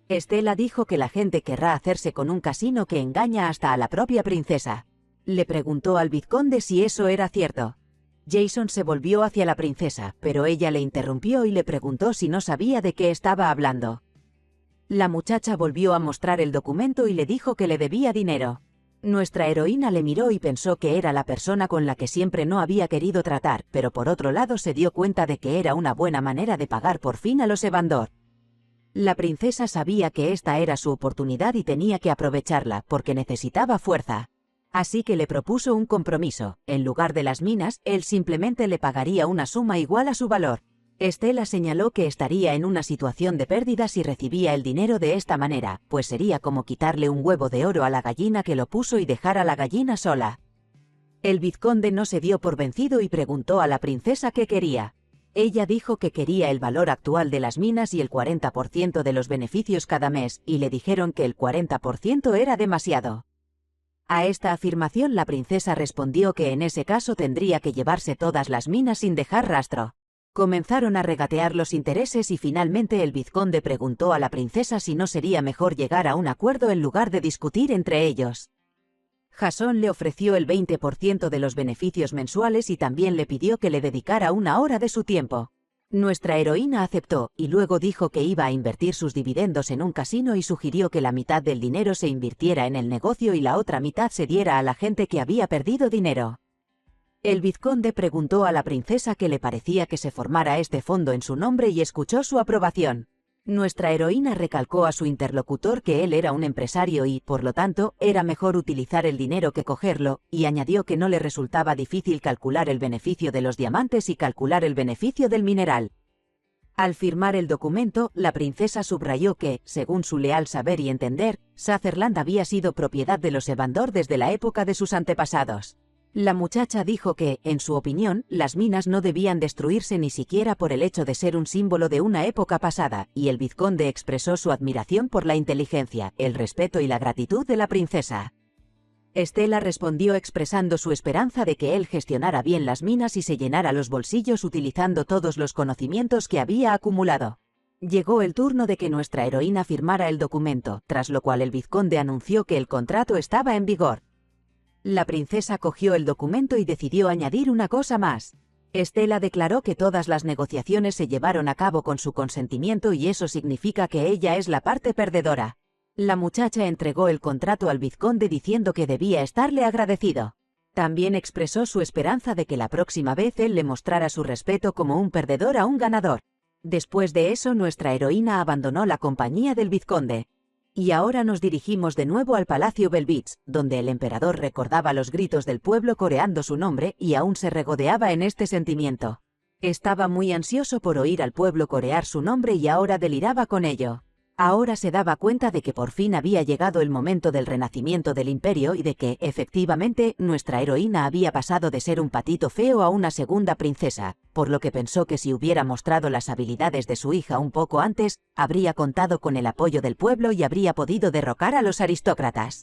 Estela dijo que la gente querrá hacerse con un casino que engaña hasta a la propia princesa. Le preguntó al vizconde si eso era cierto. Jason se volvió hacia la princesa, pero ella le interrumpió y le preguntó si no sabía de qué estaba hablando. La muchacha volvió a mostrar el documento y le dijo que le debía dinero. Nuestra heroína le miró y pensó que era la persona con la que siempre no había querido tratar, pero por otro lado se dio cuenta de que era una buena manera de pagar por fin a los Evandor. La princesa sabía que esta era su oportunidad y tenía que aprovecharla, porque necesitaba fuerza. Así que le propuso un compromiso. En lugar de las minas, él simplemente le pagaría una suma igual a su valor. Estela señaló que estaría en una situación de pérdida si recibía el dinero de esta manera, pues sería como quitarle un huevo de oro a la gallina que lo puso y dejar a la gallina sola. El vizconde no se dio por vencido y preguntó a la princesa qué quería. Ella dijo que quería el valor actual de las minas y el 40% de los beneficios cada mes, y le dijeron que el 40% era demasiado. A esta afirmación la princesa respondió que en ese caso tendría que llevarse todas las minas sin dejar rastro. Comenzaron a regatear los intereses y finalmente el vizconde preguntó a la princesa si no sería mejor llegar a un acuerdo en lugar de discutir entre ellos. Jasón le ofreció el 20% de los beneficios mensuales y también le pidió que le dedicara una hora de su tiempo. Nuestra heroína aceptó, y luego dijo que iba a invertir sus dividendos en un casino y sugirió que la mitad del dinero se invirtiera en el negocio y la otra mitad se diera a la gente que había perdido dinero. El vizconde preguntó a la princesa qué le parecía que se formara este fondo en su nombre y escuchó su aprobación. Nuestra heroína recalcó a su interlocutor que él era un empresario y, por lo tanto, era mejor utilizar el dinero que cogerlo, y añadió que no le resultaba difícil calcular el beneficio de los diamantes y calcular el beneficio del mineral. Al firmar el documento, la princesa subrayó que, según su leal saber y entender, Sutherland había sido propiedad de los Evandor desde la época de sus antepasados. La muchacha dijo que, en su opinión, las minas no debían destruirse ni siquiera por el hecho de ser un símbolo de una época pasada, y el vizconde expresó su admiración por la inteligencia, el respeto y la gratitud de la princesa. Estela respondió expresando su esperanza de que él gestionara bien las minas y se llenara los bolsillos utilizando todos los conocimientos que había acumulado. Llegó el turno de que nuestra heroína firmara el documento, tras lo cual el vizconde anunció que el contrato estaba en vigor. La princesa cogió el documento y decidió añadir una cosa más. Estela declaró que todas las negociaciones se llevaron a cabo con su consentimiento y eso significa que ella es la parte perdedora. La muchacha entregó el contrato al vizconde diciendo que debía estarle agradecido. También expresó su esperanza de que la próxima vez él le mostrara su respeto como un perdedor a un ganador. Después de eso nuestra heroína abandonó la compañía del vizconde. Y ahora nos dirigimos de nuevo al Palacio Belvitz, donde el emperador recordaba los gritos del pueblo coreando su nombre y aún se regodeaba en este sentimiento. Estaba muy ansioso por oír al pueblo corear su nombre y ahora deliraba con ello. Ahora se daba cuenta de que por fin había llegado el momento del renacimiento del imperio y de que, efectivamente, nuestra heroína había pasado de ser un patito feo a una segunda princesa, por lo que pensó que si hubiera mostrado las habilidades de su hija un poco antes, habría contado con el apoyo del pueblo y habría podido derrocar a los aristócratas.